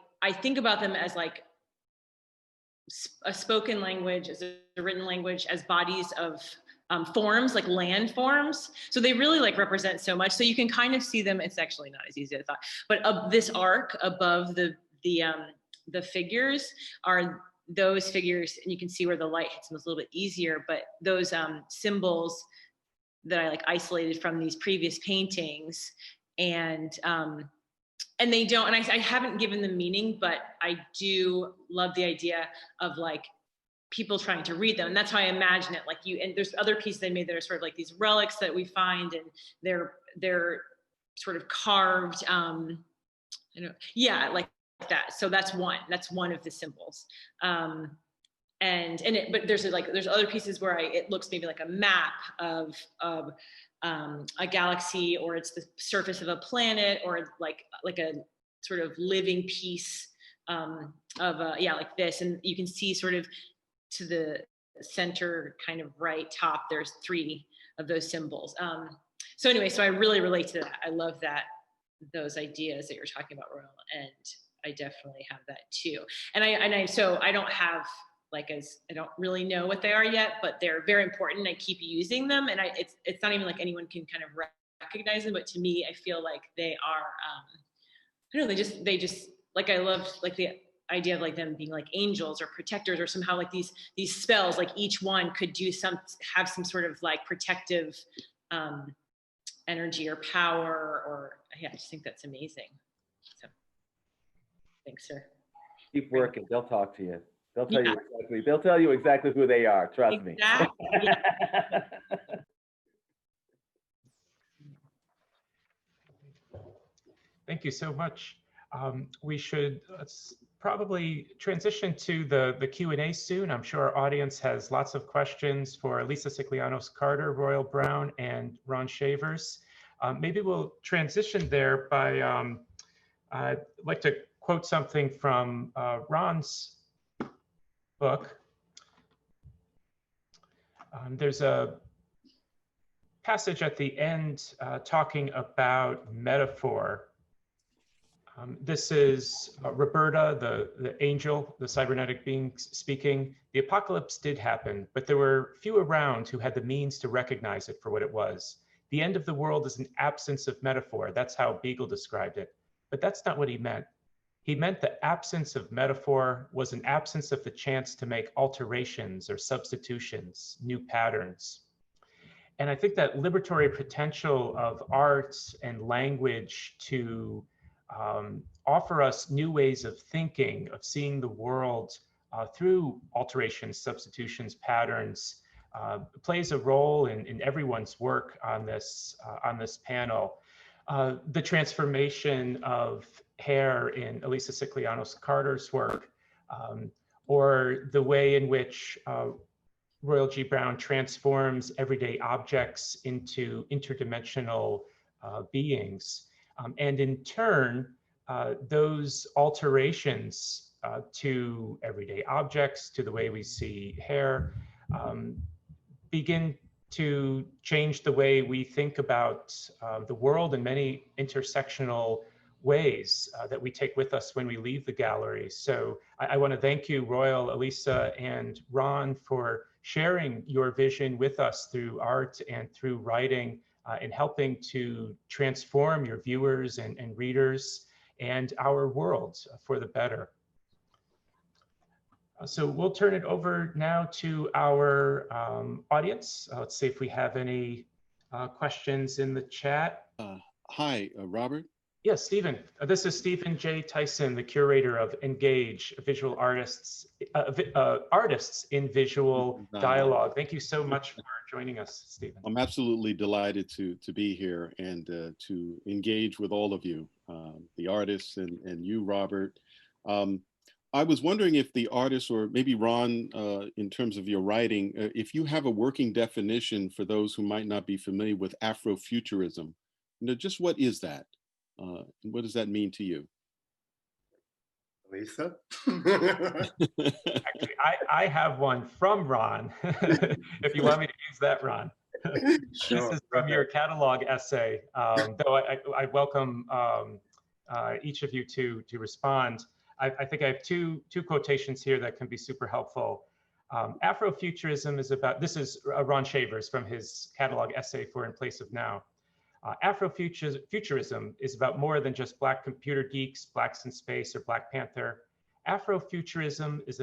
think about them as like a spoken language, as a written language, as bodies of forms, like land forms. So they really like represent so much. So you can kind of see them. It's actually not as easy as I thought, but this arc above the figures are those figures, and you can see where the light hits them a little bit easier. But those symbols that I like isolated from these previous paintings, and they don't, and I haven't given them meaning, but I do love the idea of like people trying to read them. And that's how I imagine it. Like and there's other pieces they made that are sort of like these relics that we find, and they're sort of carved, like that. So that's one of the symbols. But there's other pieces where it looks maybe like a map of a galaxy, or it's the surface of a planet, or like a sort of living piece like this. And you can see sort of to the center kind of right top, there's 3 of those symbols. So anyway, so I really relate to that. I love those ideas that you're talking about, Rone, and I definitely have that too. And so I don't have I don't really know what they are yet, but they're very important. I keep using them, and it's not even like anyone can kind of recognize them, but to me, I feel like they are, I don't know, they just like, I love like the idea of like them being like angels or protectors, or somehow like these spells, like each one could have some sort of like protective energy or power, or I just think that's amazing. So thanks, sir. Keep working. They'll talk to you. They'll tell you exactly who they are. Trust me. Yeah. Thank you so much. We should probably transition to the Q&A soon. I'm sure our audience has lots of questions for Alisa Sikelianos-Carter, Royal Brown, and Rone Shavers. Maybe we'll transition there by, I'd like to quote something from Ron's book. There's a passage at the end talking about metaphor. This is Roberta, the angel, the cybernetic being speaking. The apocalypse did happen, but there were few around who had the means to recognize it for what it was. The end of the world is an absence of metaphor. That's how Beagle described it. But that's not what he meant. He meant the absence of metaphor was an absence of the chance to make alterations or substitutions, new patterns. And I think that liberatory potential of arts and language to offer us new ways of thinking, of seeing the world through alterations, substitutions, patterns, plays a role in everyone's work on this panel. The transformation of hair in Alisa Sikelianos-Carter's work, or the way in which Royal G. Brown transforms everyday objects into interdimensional beings. And in turn, those alterations to everyday objects, to the way we see hair, begin to change the way we think about the world in many intersectional ways that we take with us when we leave the gallery. So I want to thank you, Royal, Alisa, and Ron, for sharing your vision with us through art and through writing, in helping to transform your viewers and readers and our world for the better. So we'll turn it over now to our audience. Let's see if we have any questions in the chat. Hi, Robert. Yes, Stephen. This is Stephen J. Tyson, the curator of Engage, visual artists in visual dialogue. Thank you so much for joining us, Stephen. I'm absolutely delighted to be here and to engage with all of you, the artists and you, Robert. I was wondering if the artists, or maybe Ron, in terms of your writing, if you have a working definition for those who might not be familiar with Afrofuturism. Just what is that? What does that mean to you? Alisa? Actually, I have one from Ron, if you want me to use that, Ron. Sure. This is from your catalog essay, though I welcome each of you to respond. I think I have two quotations here that can be super helpful. Afrofuturism is about, this is Rone Shavers from his catalog essay for In Place of Now. Afrofuturism is about more than just Black computer geeks, Blacks in space, or Black Panther. Afrofuturism is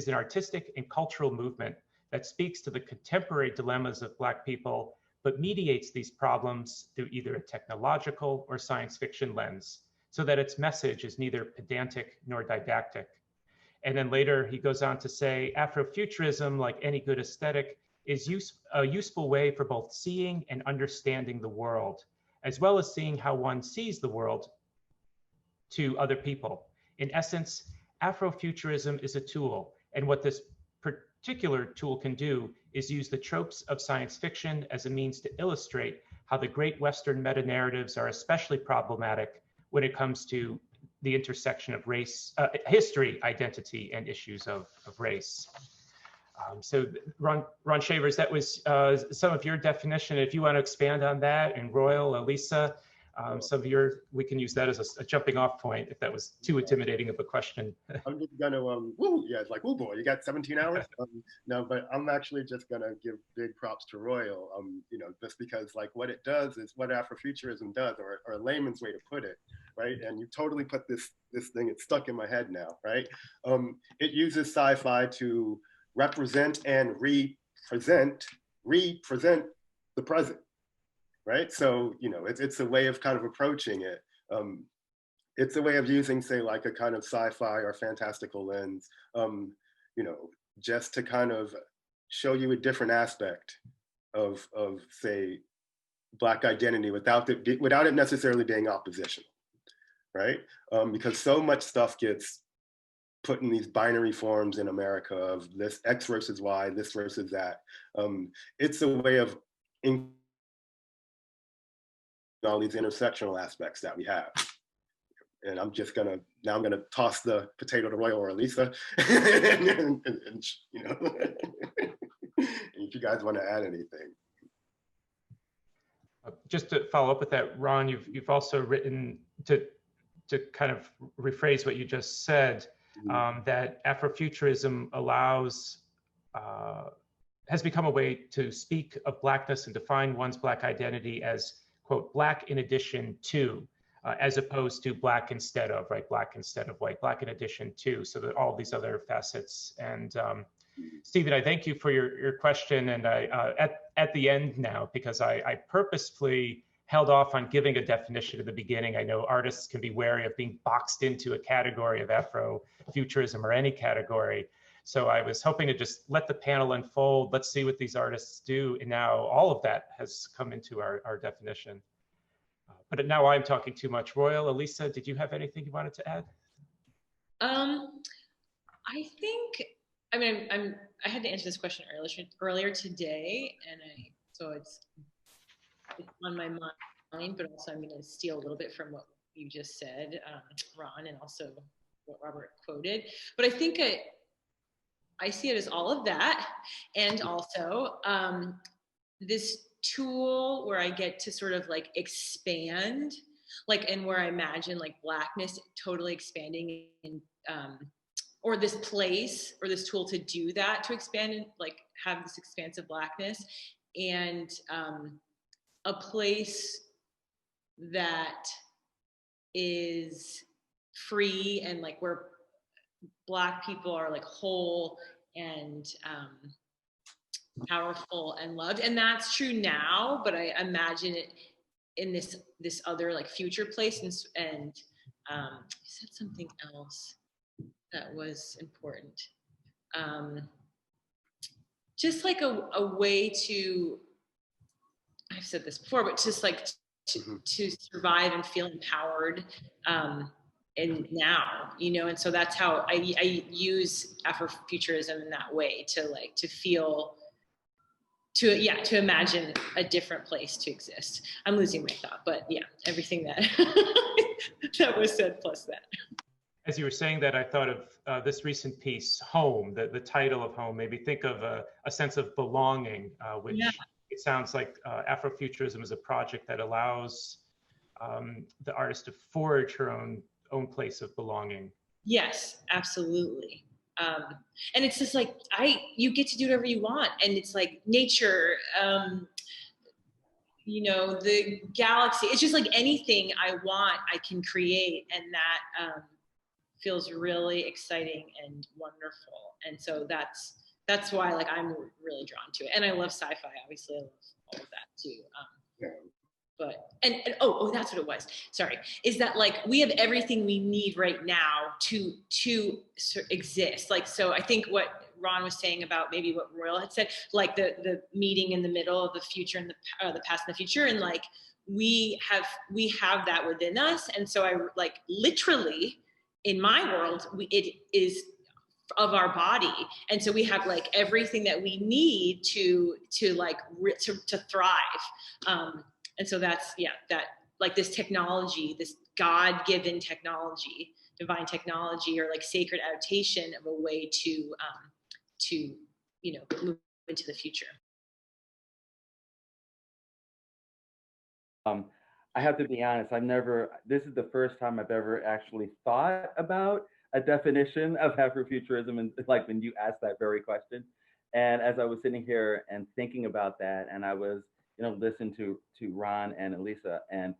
an artistic and cultural movement that speaks to the contemporary dilemmas of Black people, but mediates these problems through either a technological or science fiction lens, so that its message is neither pedantic nor didactic. And then later he goes on to say, Afrofuturism, like any good aesthetic, is a useful way for both seeing and understanding the world, as well as seeing how one sees the world to other people. In essence, Afrofuturism is a tool, and what this particular tool can do is use the tropes of science fiction as a means to illustrate how the great Western meta-narratives are especially problematic when it comes to the intersection of race, history, identity, and issues of race. So Rone Shavers, that was some of your definition. If you want to expand on that, and Royal, Alisa, some of your, we can use that as a jumping off point if that was too intimidating of a question. I'm just gonna, yeah, it's like, oh boy, you got 17 hours? No, but I'm actually just gonna give big props to Royal, you know, just because like what it does is what Afrofuturism does, or a layman's way to put it, right? And you totally put this thing, it's stuck in my head now, right? It uses sci-fi to represent and represent the present, right? So, you know, it's a way of kind of approaching it. It's a way of using, say, like a kind of sci-fi or fantastical lens, you know, just to kind of show you a different aspect of say, Black identity without it necessarily being oppositional, right? Because so much stuff gets put in these binary forms in America of this X versus Y, this versus that. It's a way of all these intersectional aspects that we have. And I'm just gonna, now I'm gonna toss the potato to Royal or Alisa, and you know, if you guys want to add anything. Just to follow up with that, Ron, you've also written to kind of rephrase what you just said, that Afrofuturism allows, has become a way to speak of Blackness and define one's Black identity as, quote, Black in addition to, as opposed to Black instead of, right? Black instead of white, Black in addition to, so that all these other facets. And Stephen, I thank you for your question. And I, at the end now, because I purposefully held off on giving a definition at the beginning. I know artists can be wary of being boxed into a category of Afrofuturism or any category. So I was hoping to just let the panel unfold. Let's see what these artists do. And now all of that has come into our definition. But now I'm talking too much. Royal, Alisa, did you have anything you wanted to add? I think, I mean, I had to answer this question earlier today, and so it's on my mind, but also I'm going to steal a little bit from what you just said, Ron, and also what Robert quoted. But I think I see it as all of that, and also this tool where I get to sort of like expand, like, and where I imagine like Blackness totally expanding in, or this place or this tool to do that, to expand and like have this expansive Blackness, and a place that is free and like where Black people are like whole and powerful and loved. And that's true now, but I imagine it in this other like future place. And you said something else that was important. Just like a way to, I've said this before, but just like to survive and feel empowered and now, you know, and so that's how I use Afrofuturism in that way, to like, to feel, to imagine a different place to exist. I'm losing my thought, but yeah, everything that that was said plus that. As you were saying that, I thought of this recent piece, Home, the title of Home, made me think of a sense of belonging, which it sounds like Afrofuturism is a project that allows the artist to forge her own place of belonging. Yes, absolutely. And it's just like, you get to do whatever you want. And it's like nature, you know, the galaxy, it's just like anything I want, I can create. And that feels really exciting and wonderful. And so that's why like I'm really drawn to it. And I love sci-fi, obviously I love all of that too. Yeah. But oh, that's what it was. Sorry, is that like we have everything we need right now to exist. Like, so I think what Ron was saying about maybe what Royal had said, like the meeting in the middle of the future and the past and the future, and like we have that within us. And so I like literally in my world, it is of our body, and so we have like everything that we need to thrive. And so that's, that like this technology, this God-given technology, divine technology, or like sacred adaptation of a way to, you know, move into the future. I have to be honest, this is the first time I've ever actually thought about a definition of Afrofuturism, and like when you asked that very question. And as I was sitting here and thinking about that, and I was, you know, listen to Ron and Alisa, and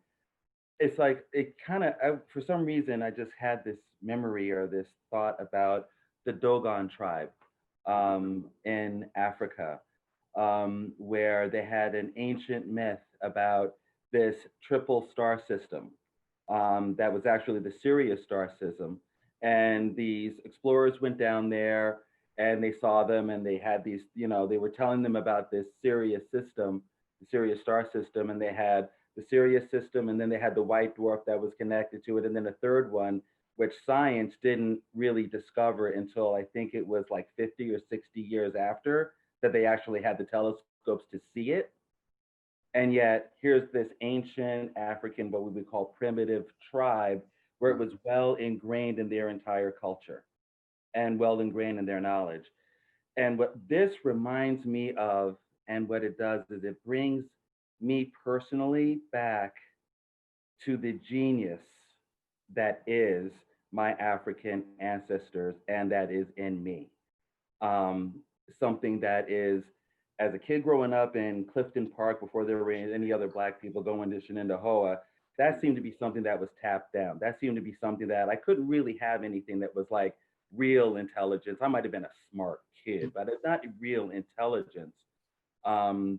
it's like it kind of, for some reason, I just had this memory or this thought about the Dogon tribe in Africa, where they had an ancient myth about this triple star system that was actually the Sirius star system, and these explorers went down there and they saw them, and they had these, you know, they were telling them about this Sirius system, the Sirius star system, and they had the Sirius system, and then they had the white dwarf that was connected to it, and then a third one, which science didn't really discover until I think it was like 50 or 60 years after that they actually had the telescopes to see it. And yet here's this ancient African, what we would call primitive tribe, where it was well ingrained in their entire culture and well ingrained in their knowledge. And what this reminds me of, and what it does is it brings me personally back to the genius that is my African ancestors and that is in me. Something that is, as a kid growing up in Clifton Park before there were any other Black people going to Shenandoah, that seemed to be something that was tapped down. That seemed to be something that I couldn't really have anything that was like real intelligence. I might have been a smart kid, but it's not real intelligence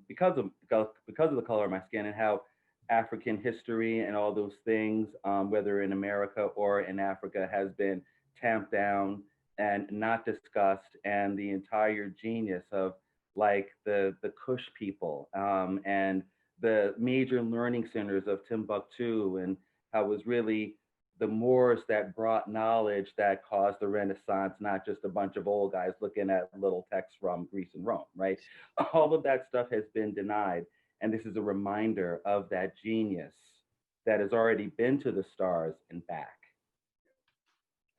because of the color of my skin and how African history and all those things, whether in America or in Africa, has been tamped down and not discussed, and the entire genius of like the Kush people and the major learning centers of Timbuktu, and how it was really the Moors that brought knowledge that caused the Renaissance, not just a bunch of old guys looking at little texts from Greece and Rome, right? All of that stuff has been denied. And this is a reminder of that genius that has already been to the stars and back.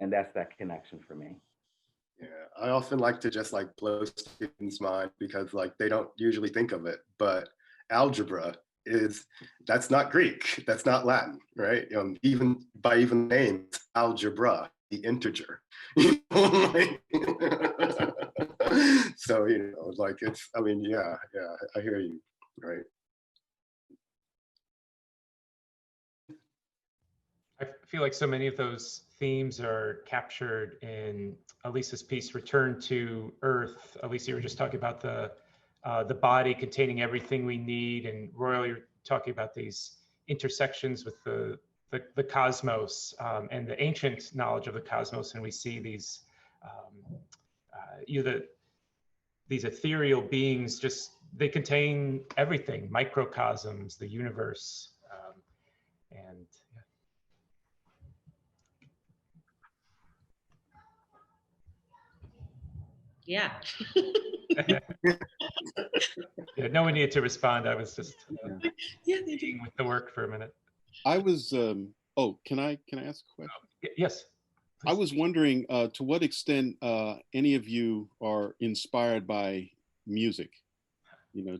And that's that connection for me. Yeah, I often like to just like blow students' mind because like they don't usually think of it, but algebra that's not Greek, that's not Latin, right? Even by name, it's algebra, the integer. So, you know, like it's, I mean, yeah, I hear you, right? I feel like so many of those themes are captured in Alisa's piece, Return to Earth. Alisa, you were just talking about the body containing everything we need, and Royal, you're talking about these intersections with the cosmos and the ancient knowledge of the cosmos, and we see these these ethereal beings, just they contain everything, microcosms, the universe, and yeah. Yeah, no one needed to respond. I was just being with the work for a minute. I was, oh, can I ask a question? Yes. Please. I was wondering to what extent any of you are inspired by music, you know,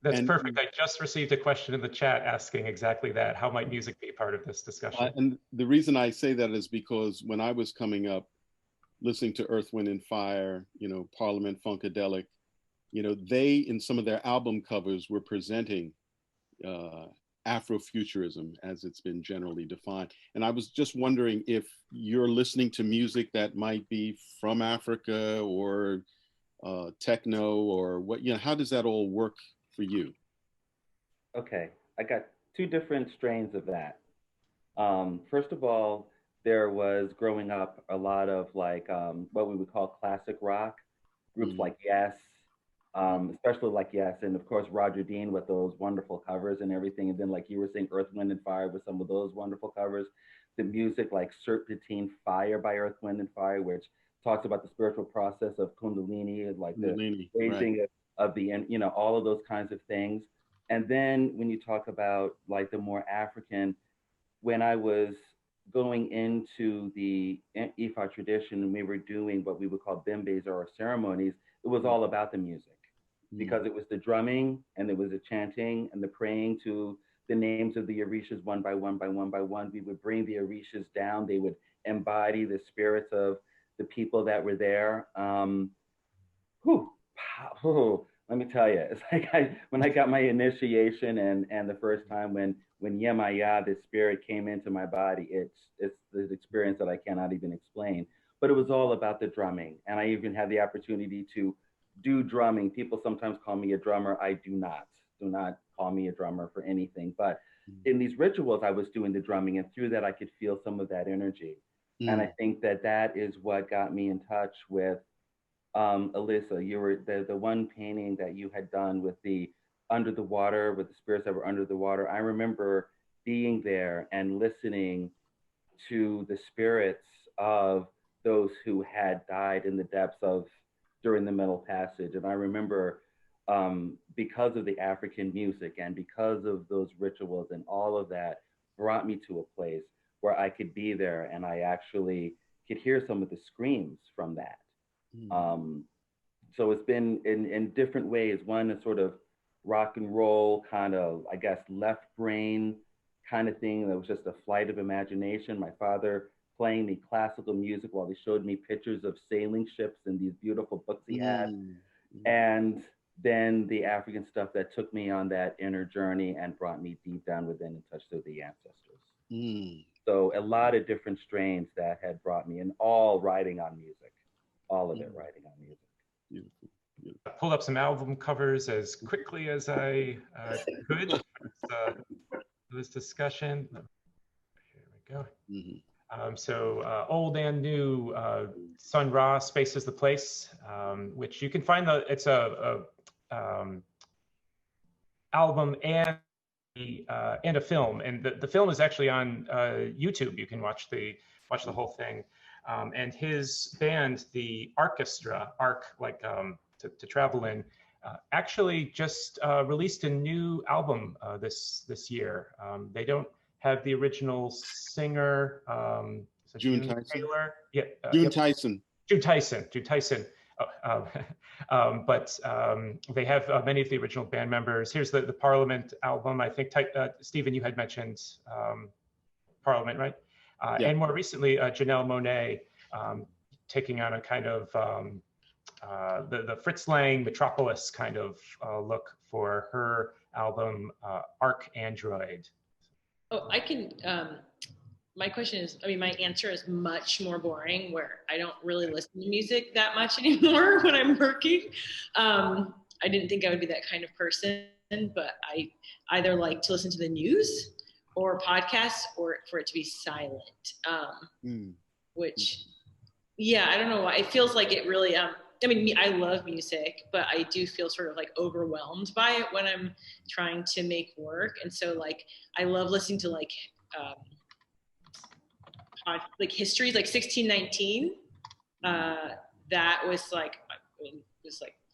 That's And perfect. I just received a question in the chat asking exactly that. How might music be part of this discussion? and the reason I say that is because when I was coming up, listening to Earth, Wind and Fire, you know, Parliament Funkadelic, you know, they in some of their album covers were presenting Afrofuturism as it's been generally defined. And I was just wondering if you're listening to music that might be from Africa or techno or what, you know, how does that all work for you? Okay, I got two different strains of that. First of all, there was growing up a lot of like what we would call classic rock groups like Yes, especially like Yes, and of course Roger Dean with those wonderful covers and everything. And then like you were saying, Earth, Wind and Fire with some of those wonderful covers. The music like Serpentine Fire by Earth, Wind and Fire, which talks about the spiritual process of Kundalini and like the Kundalini, raising right. of the, you know, all of those kinds of things. And then when you talk about like the more African, when I was going into the Ifa tradition and we were doing what we would call bimbes or ceremonies, it was all about the music because it was the drumming and it was the chanting and the praying to the names of the Orishas one by one by one by one. We would bring the Orishas down. They would embody the spirits of the people that were there. Whew, let me tell you, it's like when I got my initiation and the first time when Yemaya, the spirit came into my body, it's the experience that I cannot even explain. But it was all about the drumming, and I even had the opportunity to do drumming. People sometimes call me a drummer. I do not. Do not call me a drummer for anything. But in these rituals, I was doing the drumming, and through that, I could feel some of that energy. And I think that that is what got me in touch with Alisa. You were the one painting that you had done with the under the water, with the spirits that were under the water. I remember being there and listening to the spirits of those who had died in the depths of during the Middle Passage. And I remember because of the African music and because of those rituals and all of that brought me to a place where I could be there and I actually could hear some of the screams from that. So it's been in different ways. One is sort of rock and roll kind of, I guess, left brain kind of thing that was just a flight of imagination. My father playing the classical music while he showed me pictures of sailing ships and these beautiful books he had. And then the African stuff that took me on that inner journey and brought me deep down within and touched through the ancestors. So a lot of different strains that had brought me, and all writing on music, all of it writing on music. Beautiful. I pulled up some album covers as quickly as I could for this discussion. Here we go. So old and new, Sun Ra, Space is the Place, which you can find it's a album and a film, and the film is actually on YouTube. You can watch the whole thing. And his band, the Orchestra, like to travel in, actually just released a new album this year. They don't have the original singer, June Tyson. Taylor. Yeah, Tyson. June Tyson. But they have many of the original band members. Here's the Parliament album. I think Stephen, you had mentioned Parliament, right? And more recently, Janelle Monáe taking on a kind of the Fritz Lang Metropolis kind of look for her album Arcandroid. Oh, I can. My question is, my answer is much more boring, where I don't really listen to music that much anymore when I'm working. I didn't think I would be that kind of person, but I either like to listen to the news or podcasts or for it to be silent, which, I don't know why. It feels like it really, I love music, but I do feel sort of like overwhelmed by it when I'm trying to make work. And so like, I love listening to like histories, like 1619. That was like,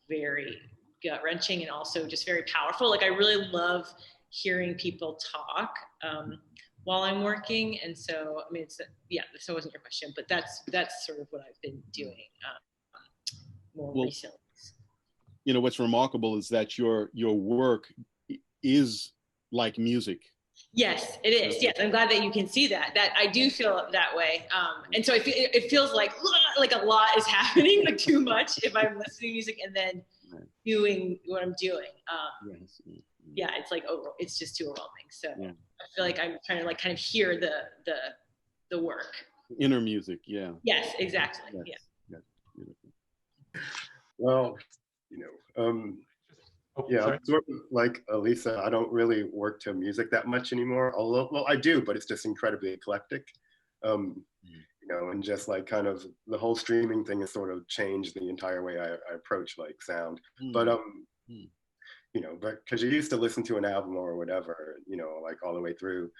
very gut wrenching and also just very powerful. Like I really love hearing people talk while I'm working. And so, so wasn't your question, but that's sort of what I've been doing more recently. you know, what's remarkable is that your work is like music. Yes, it is. Yes, I'm glad that you can see that. That I do feel that way. And so it feels like a lot is happening, like too much if I'm listening to music and then doing what I'm doing. Yes. Yeah, it's like it's just too overwhelming. So Yeah. I feel like I'm trying to like kind of hear the work. Inner music, yeah. Yes, exactly. Yes. Yeah. Yes. Well, you know, yeah, sorry. I'm sort of like Alisa. I don't really work to music that much anymore. Although, well, I do, but it's just incredibly eclectic. You know, and just like kind of the whole streaming thing has sort of changed the entire way I approach like sound. But you know, but because you used to listen to an album or whatever, you know, like all the way through.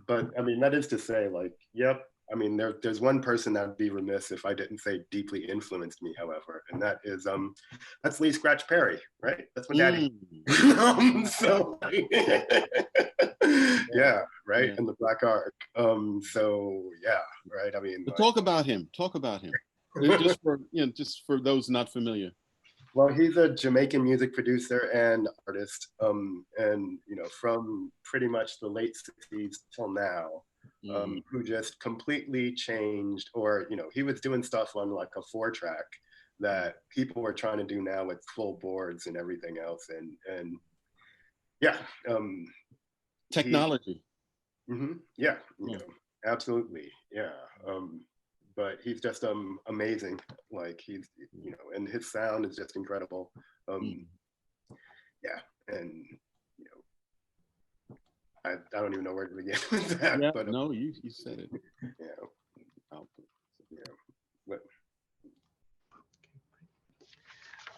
But I mean, that is to say, like, yep. I mean, there's one person that would be remiss if I didn't say deeply influenced me, however, and that is that's Lee Scratch Perry, right? That's my daddy. So yeah, right, and the Black Ark. So yeah, right. I mean, like, talk about him. Just for, you know, just for those not familiar. Well, he's a Jamaican music producer and artist, and you know, from pretty much the late '60s till now. Who just completely changed, or you know, he was doing stuff on like a 4-track that people were trying to do now with full boards and everything else, and yeah, technology. Yeah, you know, absolutely, yeah. But he's just amazing. Like he's, you know, and his sound is just incredible. Yeah, and I don't even know where to begin with that. Yeah, but no, you said it. Yeah. Yeah. But,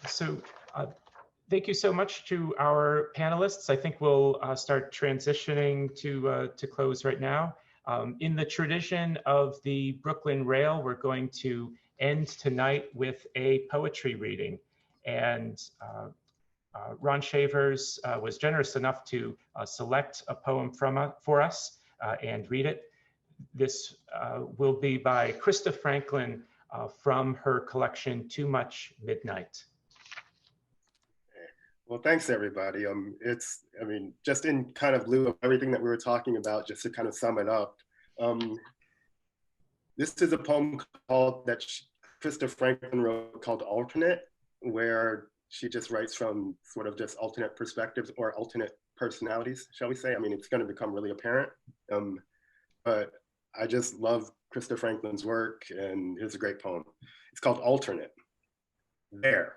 So thank you so much to our panelists. I think we'll start transitioning to close right now. In the tradition of the Brooklyn Rail, we're going to end tonight with a poetry reading. And Rone Shavers was generous enough to select a poem for us and read it. This will be by Krista Franklin from her collection, Too Much Midnight. well, thanks everybody. It's, I mean, just in kind of lieu of everything that we were talking about, just to kind of sum it up, this is a poem called that Krista Franklin wrote called Alternate, where she just writes from sort of just alternate perspectives or alternate personalities, shall we say. I mean, it's going to become really apparent. But I just love Krista Franklin's work, and here's a great poem. It's called Alternate. There,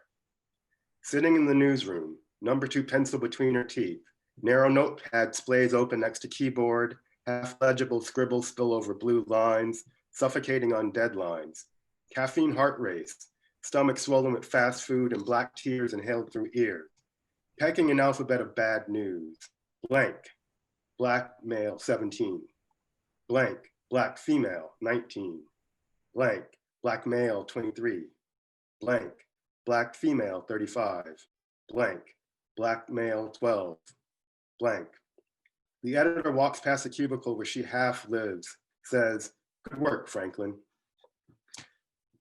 sitting in the newsroom, number 2 pencil between her teeth, narrow notepad splays open next to keyboard, half legible scribbles spill over blue lines, suffocating on deadlines, caffeine heart race, stomach swollen with fast food and black tears inhaled through ears, pecking an alphabet of bad news, blank, black male 17, blank, black female 19, blank, black male 23, blank, black female 35, blank, black male 12, blank. The editor walks past the cubicle where she half lives, says, "Good work, Franklin."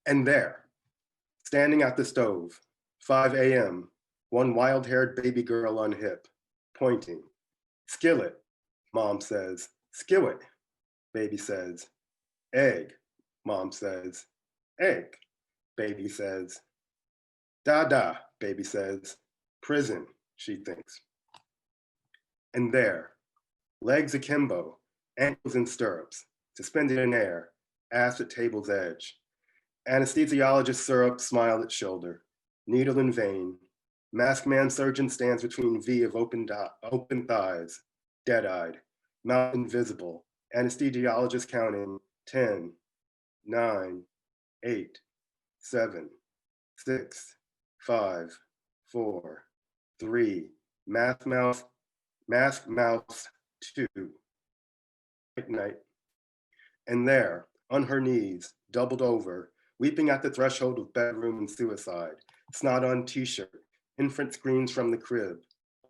And there, standing at the stove, 5 a.m., one wild-haired baby girl on hip, pointing. "Skillet," mom says. "Skillet," baby says. "Egg," mom says. "Egg," baby says. "Da-da," baby says. "Prison," she thinks. And there, legs akimbo, ankles in stirrups, suspended in air, ass at table's edge. Anesthesiologist syrup smile at shoulder, needle in vein. Masked man surgeon stands between V of open thighs, dead-eyed, mouth invisible. Anesthesiologist counting 10, 9, 8, 7, 6, 5, 4, 3, mask mouth 2. Night. And there, on her knees, doubled over, weeping at the threshold of bedroom and suicide, snot on t-shirt, infant screams from the crib,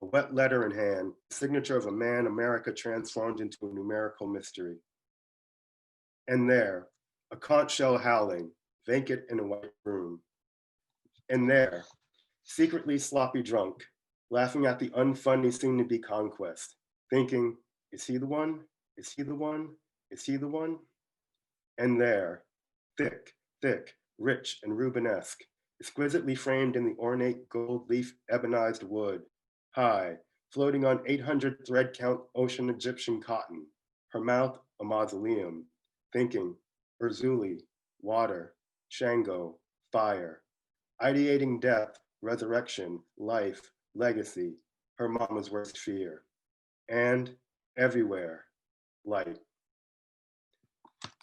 a wet letter in hand, signature of a man America transformed into a numerical mystery. And there, a conch shell howling, vacant in a white room. And there, secretly sloppy drunk, laughing at the unfunny soon-to-be conquest, thinking, is he the one? Is he the one? Is he the one? And there, thick, thick, rich and Rubenesque, exquisitely framed in the ornate gold leaf ebonized wood, high, floating on 800 thread count ocean Egyptian cotton, her mouth a mausoleum, thinking, Urzuli, water, Shango, fire, ideating death, resurrection, life, legacy, her mama's worst fear, and everywhere, light.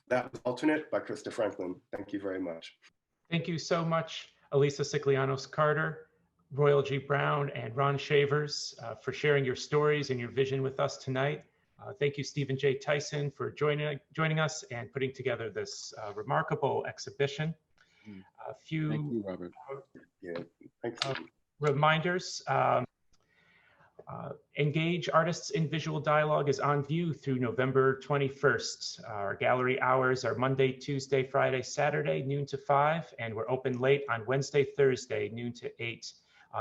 That was Alternate by Krista Franklin. Thank you very much. Thank you so much, Alisa Sikelianos-Carter, Royal G. Brown, and Rone Shavers for sharing your stories and your vision with us tonight. Thank you, Stephen J. Tyson, for joining us and putting together this remarkable exhibition. A few Thank you, Robert. Yeah, thanks. Reminders. Engage Artists in Visual Dialogue is on view through November 21st. Our gallery hours are Monday, Tuesday, Friday, Saturday, noon to 5, and we're open late on Wednesday, Thursday, noon to 8.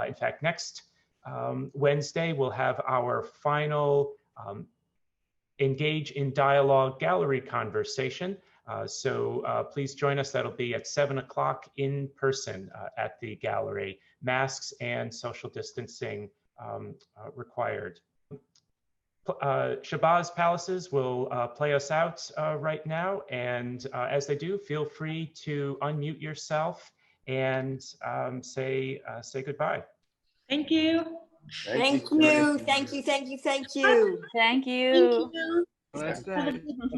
In fact, next Wednesday, we'll have our final Engage in Dialogue gallery conversation. So please join us. That'll be at 7 o'clock in person at the gallery. Masks and social distancing required. Shabazz Palaces will play us out right now. And as they do, feel free to unmute yourself and say goodbye. Thank you. Thank you. Thank you. Thank you. Thank you. Thank you. Thank you. Have a good